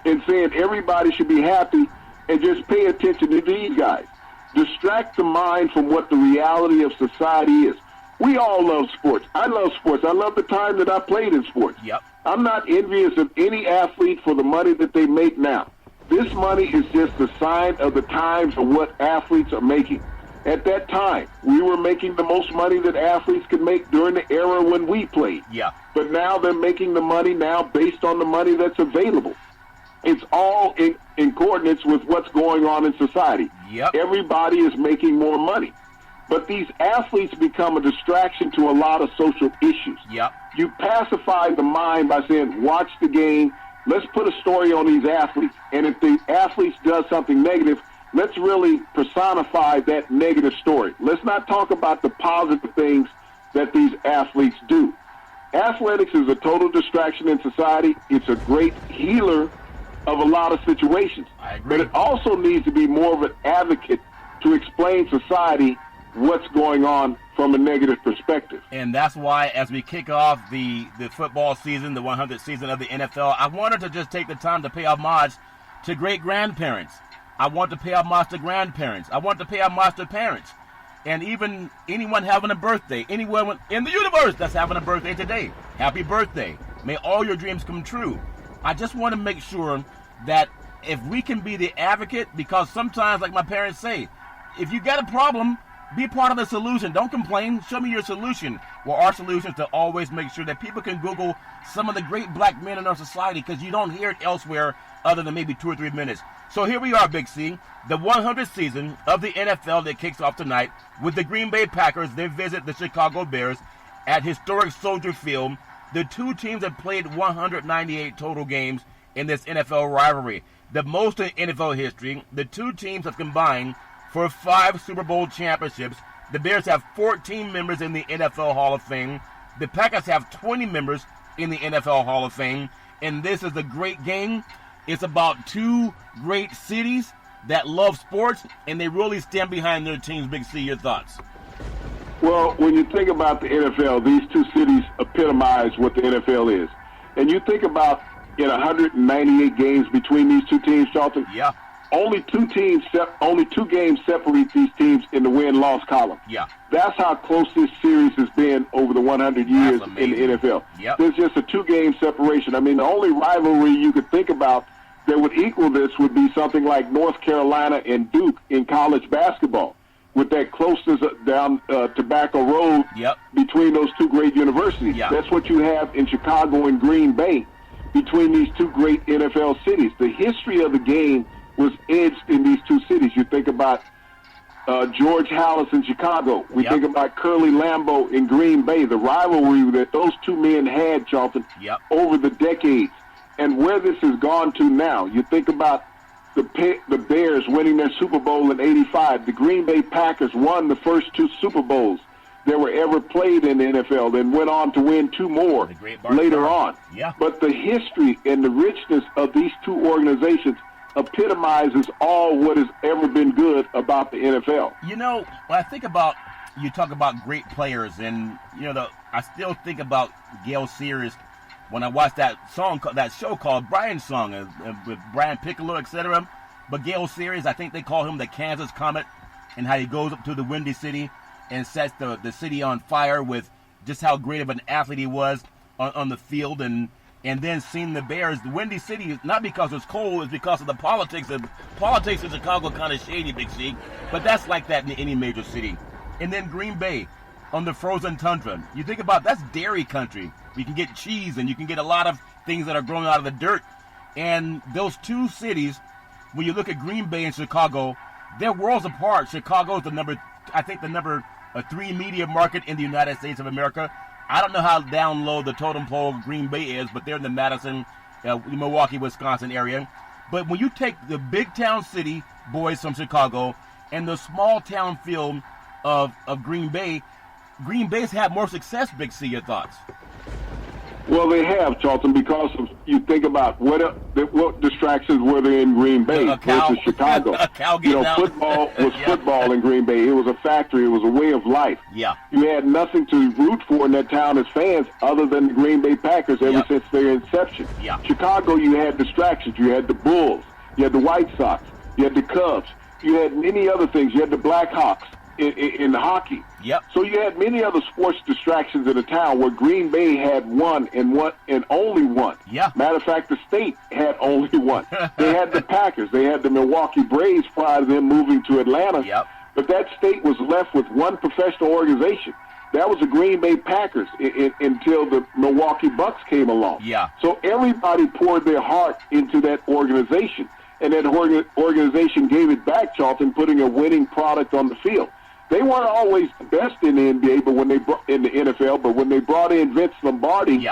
and saying everybody should be happy and just pay attention to these guys, distract the mind from what the reality of society is. We all love sports. I love sports. I love the time that I played in sports. Yep. I'm not envious of any athlete for the money that they make now. This money is just a sign of the times of what athletes are making. At that time, we were making the most money that athletes could make during the era when we played. Yeah. But now they're making the money now based on the money that's available. It's all in coordinates with what's going on in society. Yep. Everybody is making more money. But these athletes become a distraction to a lot of social issues. Yep. You pacify the mind by saying, watch the game. Let's put a story on these athletes. And if the athletes does something negative, let's really personify that negative story. Let's not talk about the positive things that these athletes do. Athletics is a total distraction in society. It's a great healer of a lot of situations. I agree. But it also needs to be more of an advocate to explain society what's going on from a negative perspective. And that's why, as we kick off the football season, the 100th season of the NFL, I wanted to just take the time to pay homage to great-grandparents. I want to pay homage to grandparents. I want to pay homage to parents. And even anyone having a birthday, anyone in the universe that's having a birthday today. happy birthday. May all your dreams come true. I just want to make sure that if we can be the advocate, because sometimes, like my parents say, if you got a problem, be part of the solution. Don't complain. Show me your solution. Well, our solution is to always make sure that people can Google some of the great black men in our society, because you don't hear it elsewhere other than maybe 2 or 3 minutes. So here we are, Big C, the 100th season of the NFL that kicks off tonight with the Green Bay Packers. They visit the Chicago Bears at historic Soldier Field. The two teams have played 198 total games in this NFL rivalry, the most in NFL history. The two teams have combined for 5 Super Bowl championships. The Bears have 14 members in the NFL Hall of Fame. The Packers have 20 members in the NFL Hall of Fame. And this is a great game. It's about two great cities that love sports, and they really stand behind their teams. Big C, your thoughts? Well, when you think about the NFL, these two cities epitomize what the NFL is. And you think about in 198 games between these two teams, Charlton. Yeah. Only two games separate these teams in the win-loss column. Yeah. That's how close this series has been over the 100 years in the NFL. Yep. There's just a 2-game separation. I mean, the only rivalry you could think about that would equal this would be something like North Carolina and Duke in college basketball, with that closeness down Tobacco Road between those two great universities. Yep. That's what you have in Chicago and Green Bay between these two great NFL cities. The history of the game was edged in these two cities. You think about George Halas in Chicago. We think about Curly Lambeau in Green Bay, the rivalry that those two men had, Charlton, over the decades. And where this has gone to now, you think about the Bears winning their Super Bowl in '85. The Green Bay Packers won the first 2 Super Bowls that were ever played in the NFL, and went on to win 2 more later on. Yeah. But the history and the richness of these two organizations epitomizes all what has ever been good about the NFL. You know, when I think about, you talk about great players, and I still think about Gale Sayers when I watched that show called Brian's Song with Brian Piccolo, etc. But Gale Sayers, I think they call him the Kansas Comet, and how he goes up to the Windy City and sets the city on fire with just how great of an athlete he was on the field, and then seeing the Bears, the Windy City, not because it's cold, it's because of the politics. The politics in Chicago kind of shady, Big C, but that's like that in any major city. And then Green Bay on the frozen tundra. You think about, that's dairy country. You can get cheese, and you can get a lot of things that are growing out of the dirt. And those two cities, when you look at Green Bay and Chicago, they're worlds apart. Chicago is the number 3 media market in the United States of America. I don't know how down low the totem pole Green Bay is, but they're in the Madison, Milwaukee, Wisconsin area. But when you take the big town city boys from Chicago and the small town feel of Green Bay's had more success, Big C. Your thoughts? Well, they have, Charlton, because you think about what distractions were there in Green Bay versus Chicago. Football was football in Green Bay. It was a factory. It was a way of life. Yeah. You had nothing to root for in that town as fans other than the Green Bay Packers ever since their inception. Yeah. Chicago, you had distractions. You had the Bulls. You had the White Sox. You had the Cubs. You had many other things. You had the Blackhawks in hockey. Yep. So you had many other sports distractions in the town where Green Bay had one and only one. Yeah. Matter of fact, the state had only one. They had the Packers. They had the Milwaukee Braves prior to them moving to Atlanta. Yep. But that state was left with one professional organization. That was the Green Bay Packers until the Milwaukee Bucks came along. Yeah. So everybody poured their heart into that organization, and that organization gave it back, Charlton, putting a winning product on the field. They weren't always the best in the NBA, but when they in the NFL, but when they brought in Vince Lombardi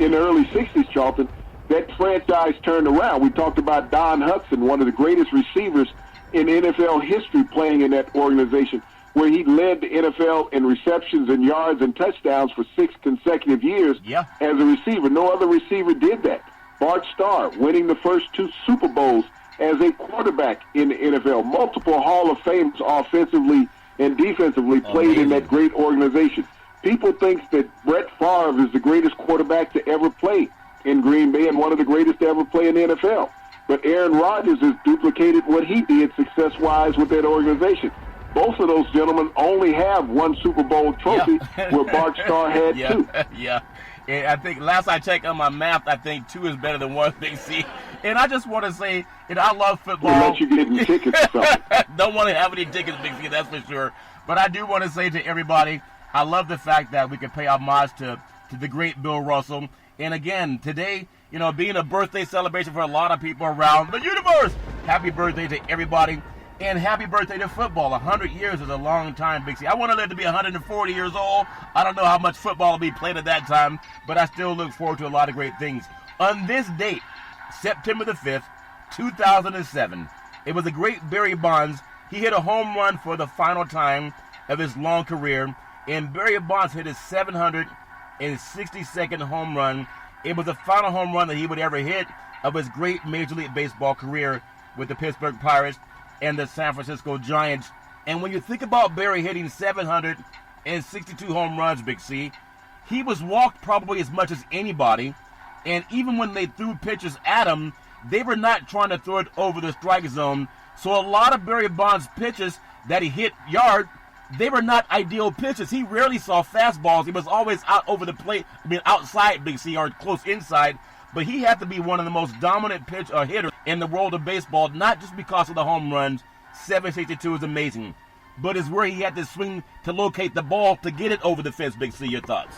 in the early '60s, Charlton, that franchise turned around. We talked about Don Hudson, one of the greatest receivers in NFL history, playing in that organization, where he led the NFL in receptions and yards and touchdowns for 6 consecutive years as a receiver. No other receiver did that. Bart Starr winning the first 2 Super Bowls as a quarterback in the NFL. Multiple Hall of Famers offensively and defensively played in that great organization. People think that Brett Favre is the greatest quarterback to ever play in Green Bay and one of the greatest to ever play in the NFL. But Aaron Rodgers has duplicated what he did success-wise with that organization. Both of those gentlemen only have 1 Super Bowl trophy, where Bart Starr had 2. Yeah. And I think last I checked on my math, I think 2 is better than 1, Big C. And I just want to say, I love football. We'll let you get any tickets or something. Don't want to have any tickets, Big C, that's for sure. But I do want to say to everybody, I love the fact that we can pay homage to the great Bill Russell. And again, today, being a birthday celebration for a lot of people around the universe, happy birthday to everybody. And happy birthday to football. 100 years is a long time, Big C. I want to live to be 140 years old. I don't know how much football will be played at that time, but I still look forward to a lot of great things. On this date, September the 5th, 2007, it was the great Barry Bonds. He hit a home run for the final time of his long career, and Barry Bonds hit his 762nd home run. It was the final home run that he would ever hit of his great Major League Baseball career with the Pittsburgh Pirates and the San Francisco Giants. And when you think about Barry hitting 762 home runs, Big C, he was walked probably as much as anybody. And even when they threw pitches at him, they were not trying to throw it over the strike zone. So a lot of Barry Bonds' pitches that he hit yard, they were not ideal pitches. He rarely saw fastballs. He was always out over the plate, outside, Big C, or close inside. But he had to be one of the most dominant hitters in the world of baseball, not just because of the home runs. 762 is amazing. But it's where he had to swing to locate the ball to get it over the fence, Big C. Your thoughts?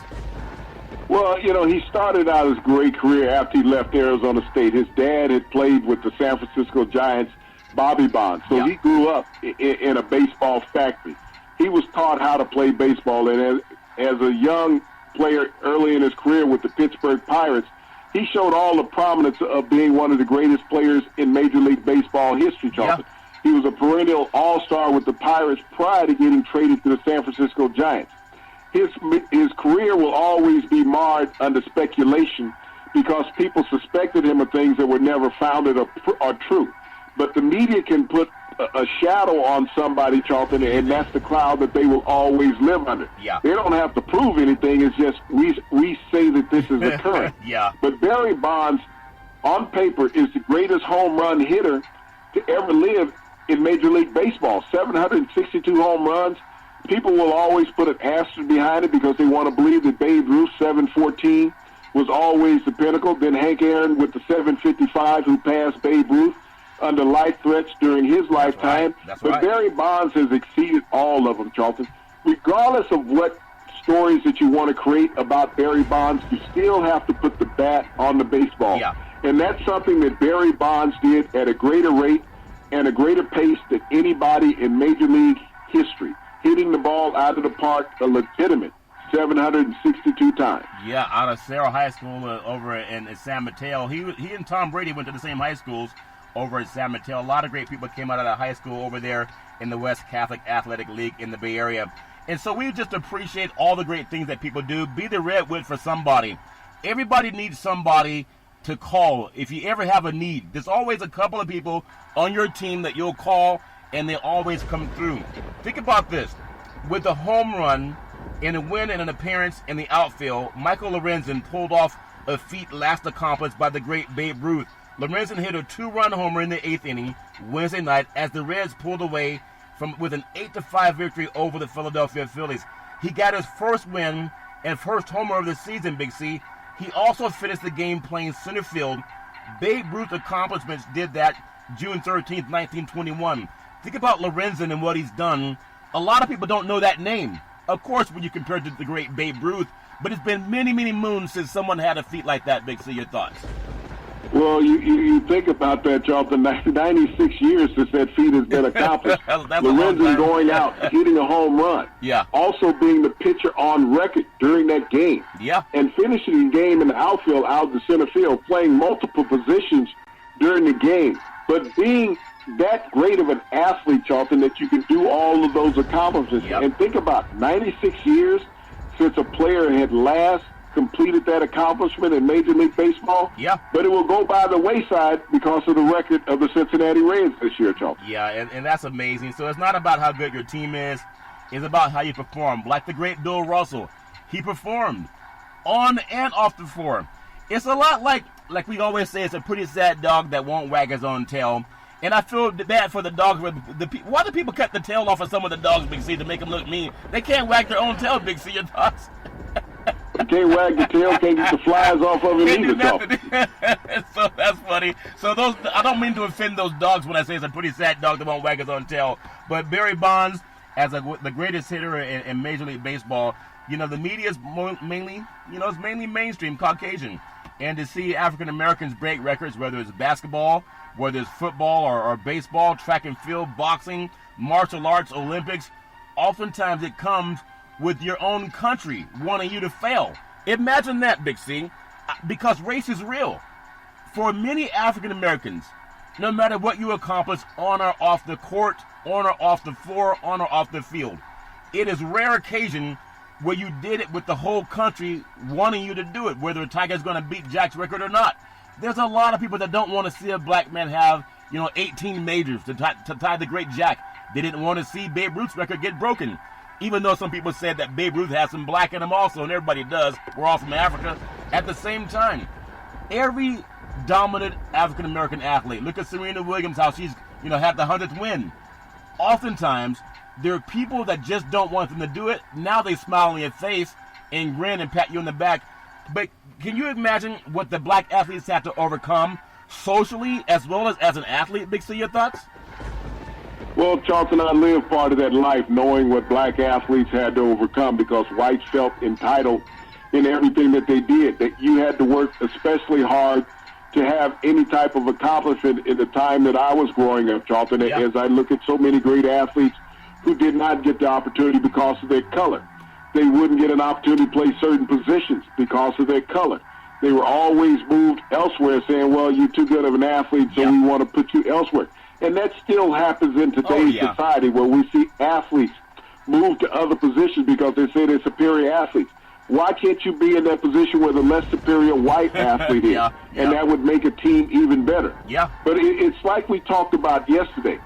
Well, he started out his great career after he left Arizona State. His dad had played with the San Francisco Giants, Bobby Bonds. So he grew up in a baseball factory. He was taught how to play baseball. And as a young player early in his career with the Pittsburgh Pirates, he showed all the prominence of being one of the greatest players in Major League Baseball history, Charlton. Yeah. He was a perennial all-star with the Pirates prior to getting traded to the San Francisco Giants. His career will always be marred under speculation because people suspected him of things that were never founded or true. But the media can put a shadow on somebody, Charlton, and that's the cloud that they will always live under. Yeah. They don't have to prove anything. It's just we say that this is occurring. Yeah. But Barry Bonds, on paper, is the greatest home run hitter to ever live in Major League Baseball. 762 home runs. People will always put an asterisk behind it because they want to believe that Babe Ruth, 714, was always the pinnacle. Then Hank Aaron with the 755, who passed Babe Ruth under life threats during his lifetime. That's but right. Barry Bonds has exceeded all of them, Charlton. Regardless of what stories that you want to create about Barry Bonds, you still have to put the bat on the baseball. Yeah. And that's something that Barry Bonds did at a greater rate and a greater pace than anybody in Major League history, hitting the ball out of the park a legitimate 762 times. Yeah, out of Cerro High School over in San Mateo. He and Tom Brady went to the same high schools over at San Mateo. A lot of great people came out of that high school over there in the West Catholic Athletic League in the Bay Area. And so we just appreciate all the great things that people do. Be the redwood for somebody. Everybody needs somebody to call if you ever have a need. There's always a couple of people on your team that you'll call, and they always come through. Think about this. With a home run and a win and an appearance in the outfield, Michael Lorenzen pulled off a feat last accomplished by the great Babe Ruth. Lorenzen hit a 2-run homer in the 8th inning Wednesday night as the Reds pulled away with an 8-5 victory over the Philadelphia Phillies. He got his first win and first homer of the season, Big C. He also finished the game playing center field. Babe Ruth's accomplishments did that June 13th, 1921. Think about Lorenzen and what he's done. A lot of people don't know that name. Of course, when you compare it to the great Babe Ruth, but it's been many, many moons since someone had a feat like that, Big C. Your thoughts? Well, you think about that, Charlton. 96 years since that feat has been accomplished. Lorenzen going out, hitting a home run. Yeah. Also being the pitcher on record during that game. Yeah. And finishing the game in the outfield, out the center field, playing multiple positions during the game. But being that great of an athlete, Charlton, that you can do all of those accomplishments. Yep. And think about 96 years since a player had last completed that accomplishment in Major League Baseball. Yeah. But it will go by the wayside because of the record of the Cincinnati Reds this year, Charlton. Yeah, and that's amazing. So it's not about how good your team is. It's about how you perform. Like the great Bill Russell. He performed on and off the floor. It's a lot like we always say, it's a pretty sad dog that won't wag his own tail. And I feel bad for the dogs. Why do people cut the tail off of some of the dogs, Big C, to make them look mean? They can't wag their own tail, Big C. Your thoughts? Can't wag the tail, can't get the flies off of it either, Charlton. So that's funny. So those, I don't mean to offend those dogs when I say it's a pretty sad dog that won't wag his own tail. But Barry Bonds, as the greatest hitter in Major League Baseball, the media is mainly, it's mainly mainstream Caucasian. And to see African Americans break records, whether it's basketball, whether it's football or baseball, track and field, boxing, martial arts, Olympics, oftentimes it comes with your own country wanting you to fail. Imagine that, Big C, because race is real. For many African Americans, no matter what you accomplish on or off the court, on or off the floor, on or off the field, it is rare occasion where you did it with the whole country wanting you to do it, whether Tiger's going to beat Jack's record or not. There's a lot of people that don't want to see a black man have, 18 majors to tie the great Jack. They didn't want to see Babe Ruth's record get broken, even though some people said that Babe Ruth has some black in him also, and everybody does. We're all from Africa. At the same time, every dominant African-American athlete, look at Serena Williams, how she's, had the 100th win. Oftentimes, there are people that just don't want them to do it. Now they smile on your face and grin and pat you on the back. But can you imagine what the black athletes have to overcome socially as well as an athlete? Big C, your thoughts? Well, Charlton, I lived part of that life knowing what black athletes had to overcome because whites felt entitled in everything that they did, that you had to work especially hard to have any type of accomplishment in the time that I was growing up, Charlton, as I look at so many great athletes who did not get the opportunity because of their color. They wouldn't get an opportunity to play certain positions because of their color. They were always moved elsewhere saying, well, you're too good of an athlete, so we want to put you elsewhere. And that still happens in today's society where we see athletes move to other positions because they say they're superior athletes. Why can't you be in that position where the less superior white athlete is? And that would make a team even better. But it's like we talked about yesterday.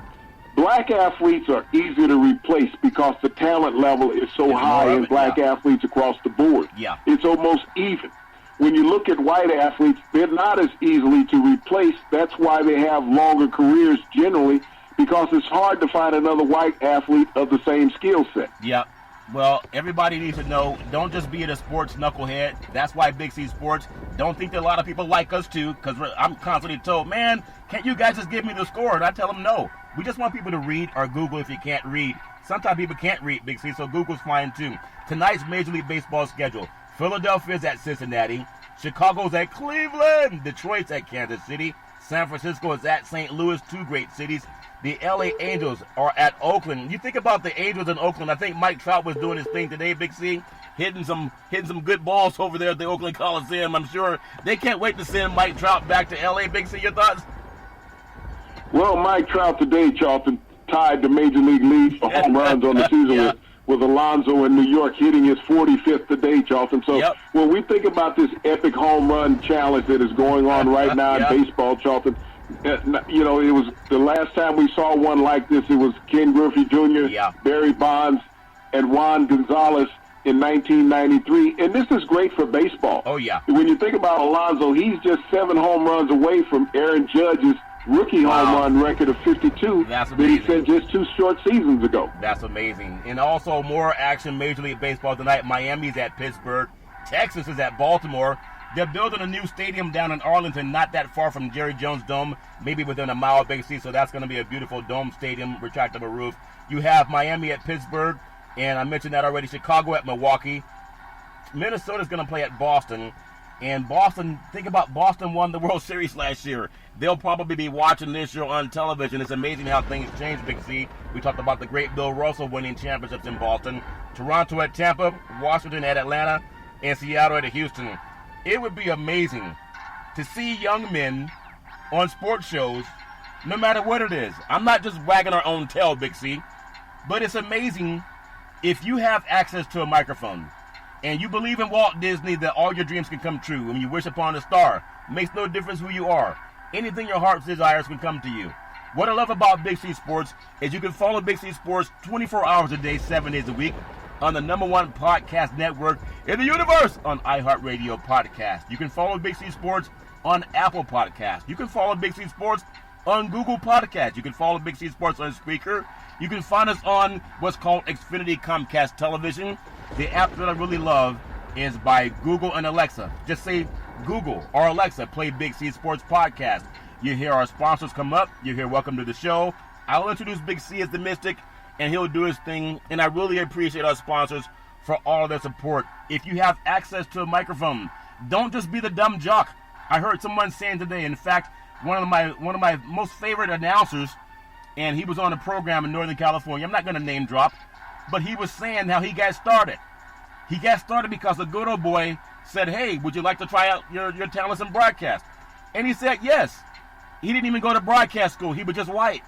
Black athletes are easier to replace because the talent level is so high in black athletes across the board. It's almost even. When you look at white athletes, they're not as easily to replace. That's why they have longer careers generally, because it's hard to find another white athlete of the same skill set. Well, everybody needs to know, don't just be a sports knucklehead. That's why Big C Sports, don't think that a lot of people like us too, because I'm constantly told, man, can't you guys just give me the score? And I tell them no. We just want people to read or Google if you can't read. Sometimes people can't read, Big C, so Google's fine too. Tonight's Major League Baseball schedule. Philadelphia's at Cincinnati. Chicago's at Cleveland. Detroit's at Kansas City. San Francisco is at St. Louis, two great cities. The LA Angels are at Oakland. You think about the Angels in Oakland. I think Mike Trout was doing his thing today, Big C, hitting some good balls over there at the Oakland Coliseum. I'm sure they can't wait to send Mike Trout back to LA. Big C, your thoughts? Well, Mike Trout today, Charlton, tied the Major League lead for home runs on the season with Alonso in New York hitting his 45th today, Charlton. So when we think about this epic home run challenge that is going on right now in baseball, Charlton, it was the last time we saw one like this, it was Ken Griffey Jr., Barry Bonds, and Juan Gonzalez in 1993. And this is great for baseball. When you think about Alonso, he's just 7 home runs away from Aaron Judge's rookie home run record of 52 that he set just 2 short seasons ago. That's amazing. And also more action Major League Baseball tonight. Miami's at Pittsburgh. Texas is at Baltimore. They're building a new stadium down in Arlington, not that far from Jerry Jones Dome, maybe within a mile of Big C, so that's going to be a beautiful dome stadium, retractable roof. You have Miami at Pittsburgh, and I mentioned that already, Chicago at Milwaukee. Minnesota's going to play at Boston. And Boston, think about Boston won the World Series last year. They'll probably be watching this year on television. It's amazing how things change, Big C. We talked about the great Bill Russell winning championships in Boston. Toronto at Tampa, Washington at Atlanta, and Seattle at Houston. It would be amazing to see young men on sports shows, no matter what it is. I'm not just wagging our own tail, Big C, but it's amazing if you have access to a microphone and you believe in Walt Disney that all your dreams can come true and you wish upon a star. Makes no difference who you are. Anything your heart desires can come to you. What I love about Big C Sports is you can follow Big C Sports 24 hours a day, 7 days a week on the #1 podcast network in the universe on iHeartRadio Podcast. You can follow Big C Sports on Apple Podcast. You can follow Big C Sports on Google Podcast. You can follow Big C Sports on Spreaker. You can find us on what's called Xfinity Comcast Television. The app that I really love is by Google and Alexa. Just say Google or Alexa, play Big C Sports Podcast. You hear our sponsors come up. You hear welcome to the show. I'll introduce Big C as the Mystic, and he'll do his thing. And I really appreciate our sponsors for all their support. If you have access to a microphone, don't just be the dumb jock. I heard someone saying today, in fact, one of my most favorite announcers, and he was on a program in Northern California. I'm not going to name drop, but he was saying how he got started. He got started because a good old boy said, hey, would you like to try out your talents in broadcast? And he said yes. He didn't even go to broadcast school. He was just white.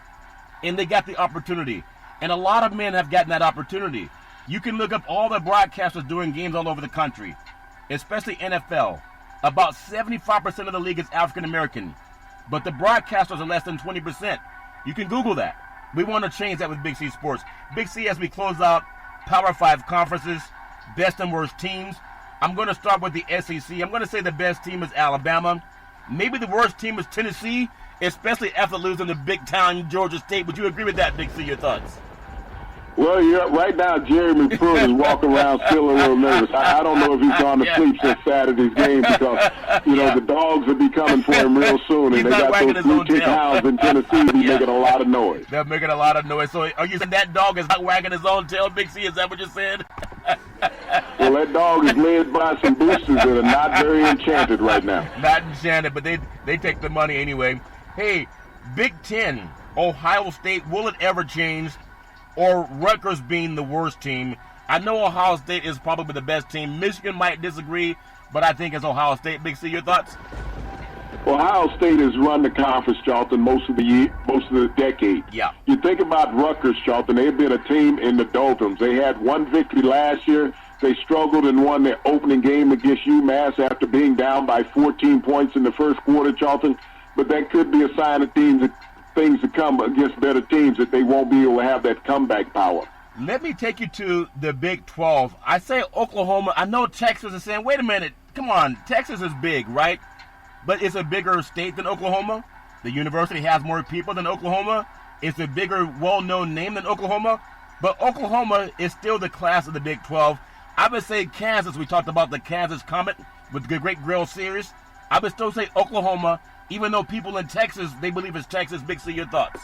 And they got the opportunity. And a lot of men have gotten that opportunity. You can look up all the broadcasters doing games all over the country, especially NFL. About 75% of the league is African American, but the broadcasters are less than 20%. You can Google that. We want to change that with Big C Sports. Big C, as we close out Power 5 conferences, best and worst teams, I'm going to start with the SEC. I'm going to say the best team is Alabama. Maybe the worst team is Tennessee, especially after losing to big town Georgia State. Would you agree with that, Big C? Your thoughts? Well, right now, Jeremy Pruitt is walking around still a little nervous. I don't know if he's gone to sleep since Saturday's game because, the dogs will be coming for him real soon, and they got those blue tick hounds in Tennessee making a lot of noise. They're making a lot of noise. So are you saying that dog is not wagging his own tail, Big C? Is that what you said? Well, that dog is led by some boosters that are not very enchanted right now. Not enchanted, but they take the money anyway. Hey, Big Ten, Ohio State, will it ever change? Or Rutgers being the worst team? I know Ohio State is probably the best team. Michigan might disagree, but I think it's Ohio State. Big C, your thoughts? Ohio State has run the conference, Charlton, most of the decade. Yeah. You think about Rutgers, Charlton, they've been a team in the doldrums. They had one victory last year. They struggled and won their opening game against UMass after being down by 14 points in the first quarter, Charlton. But that could be a sign of things to come against better teams, that they won't be able to have that comeback power. Let me take you to the Big 12. I say Oklahoma. I know Texas is saying, wait a minute, come on, Texas is big, right? But it's a bigger state than Oklahoma. The university has more people than Oklahoma. It's a bigger, well-known name than Oklahoma. But Oklahoma is still the class of the Big 12. I would say Kansas. We talked about the Kansas Comet with the Great Grill Series. I would still say Oklahoma, even though people in Texas, they believe it's Texas. Big C, your thoughts?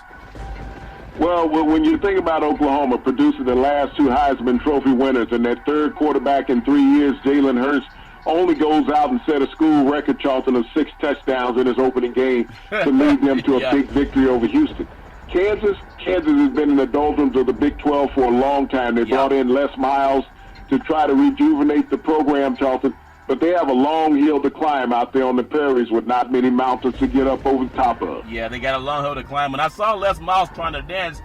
Well, when you think about Oklahoma producing the last two Heisman Trophy winners and that third quarterback in 3 years, Jalen Hurts, only goes out and set a school record, Charlton, of 6 touchdowns in his opening game to lead them to a big victory over Houston. Kansas has been in the doldrums of the Big 12 for a long time. They brought in Les Miles to try to rejuvenate the program, Charlton. But they have a long hill to climb out there on the prairies with not many mountains to get up over the top of. Yeah, they got a long hill to climb. When I saw Les Miles trying to dance,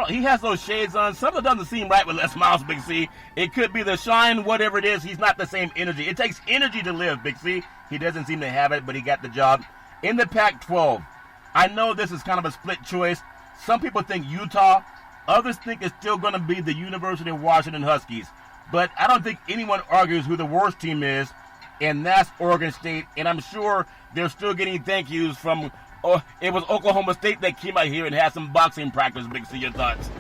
he has those shades on. Something doesn't seem right with Les Miles, Big C. It could be the shine, whatever it is. He's not the same energy. It takes energy to live, Big C. He doesn't seem to have it, but he got the job. In the Pac-12, I know this is kind of a split choice. Some people think Utah. Others think it's still going to be the University of Washington Huskies. But I don't think anyone argues who the worst team is, and that's Oregon State. And I'm sure they're still getting thank yous from, it was Oklahoma State that came out here and had some boxing practice. Big C, your thoughts?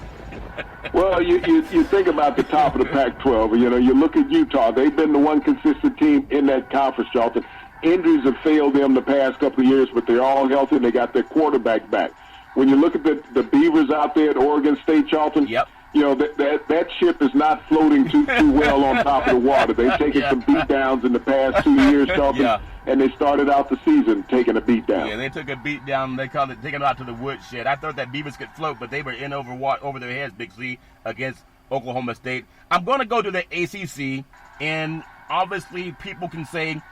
Well, you think about the top of the Pac-12. You look at Utah. They've been the one consistent team in that conference, Charlton. Injuries have failed them the past couple of years, but they're all healthy, and they got their quarterback back. When you look at the Beavers out there at Oregon State, Charlton, yep. That ship is not floating too well on top of the water. They've taken some beat downs in the past 2 years, Charlton, and they started out the season taking a beat down. Yeah, they took a beat down. They called it taking it out to the woodshed. I thought that Beavers could float, but they were in over their heads, Big C, against Oklahoma State. I'm going to go to the ACC, and obviously people can say,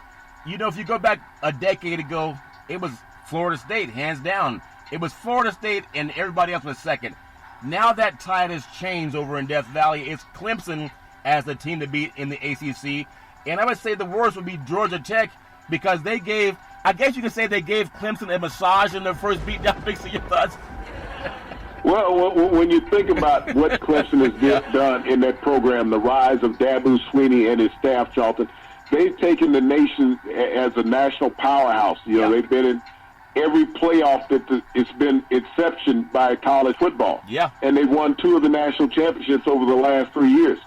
if you go back a decade ago, it was Florida State, hands down. It was Florida State, and everybody else was second. Now that tide has changed over in Death Valley. It's Clemson as the team to beat in the ACC. And I would say the worst would be Georgia Tech, because they gave Clemson a massage in their first beatdown. Big C, your thoughts? Well, when you think about what Clemson has done in that program, the rise of Dabo Swinney and his staff, Charlton, they've taken the nation as a national powerhouse. They've been in every playoff that it's been exception by college football. Yeah. And they've won 2 of the national championships over the last 3 years.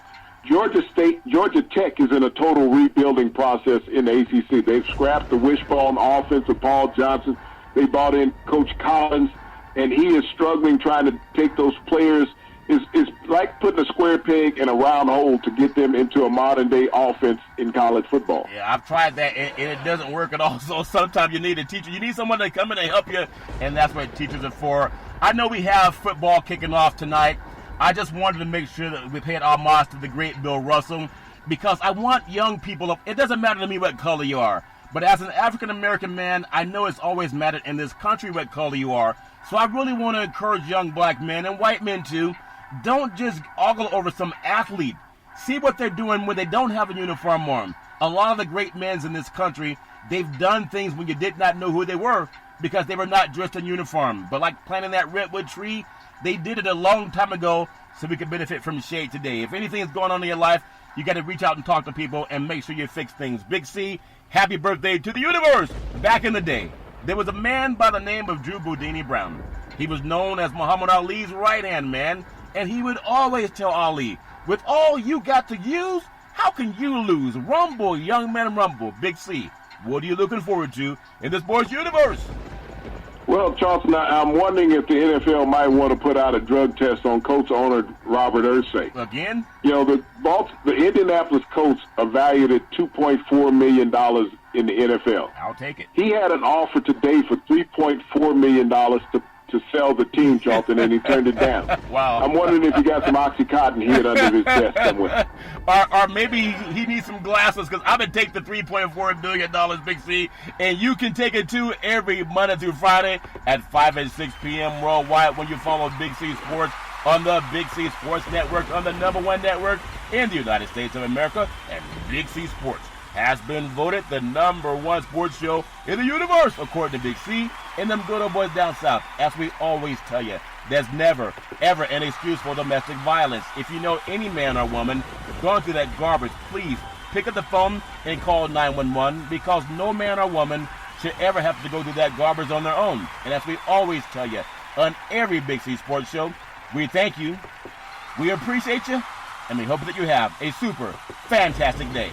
Georgia Tech is in a total rebuilding process in the ACC. They've scrapped the wishbone offense of Paul Johnson. They brought in Coach Collins, and he is struggling trying to take those players. It's like putting a square peg in a round hole to get them into a modern-day offense in college football. Yeah, I've tried that, and it doesn't work at all. So sometimes you need a teacher. You need someone to come in and help you, and that's what teachers are for. I know we have football kicking off tonight. I just wanted to make sure that we paid homage to the great Bill Russell, because I want young people. It doesn't matter to me what color you are, but as an African-American man, I know it's always mattered in this country what color you are. So I really want to encourage young black men and white men too. Don't just ogle over some athlete. See what they're doing when they don't have a uniform on. A lot of the great men in this country, they've done things when you did not know who they were because they were not dressed in uniform. But like planting that redwood tree, they did it a long time ago so we could benefit from shade today. If anything is going on in your life, you got to reach out and talk to people and make sure you fix things. Big C, happy birthday to the universe. Back in the day, there was a man by the name of Drew Boudini Brown. He was known as Muhammad Ali's right-hand man, and he would always tell Ali, with all you got to use, how can you lose? Rumble, young man, rumble. Big C, what are you looking forward to in the sports universe? Well, Charleston, I'm wondering if the NFL might want to put out a drug test on Colts owner Robert Irsay. Again? You know, the Indianapolis Colts are valued at $2.4 million in the NFL. I'll take it. He had an offer today for $3.4 million to sell the team, Charlton, and he turned it down. Wow. I'm wondering if he got some Oxycontin hid under his desk somewhere. Or maybe he needs some glasses, because I would take the $3.4 billion, Big C, and you can take it too every Monday through Friday at 5 and 6 p.m. worldwide when you follow Big C Sports on the Big C Sports Network, on the #1 network in the United States of America. And Big C Sports has been voted the #1 sports show in the universe, according to Big C and them good old boys down south. As we always tell you, there's never, ever an excuse for domestic violence. If you know any man or woman going through that garbage, please pick up the phone and call 911, because no man or woman should ever have to go through that garbage on their own. And as we always tell you, on every Big C Sports show, we thank you, we appreciate you, and we hope that you have a super fantastic day.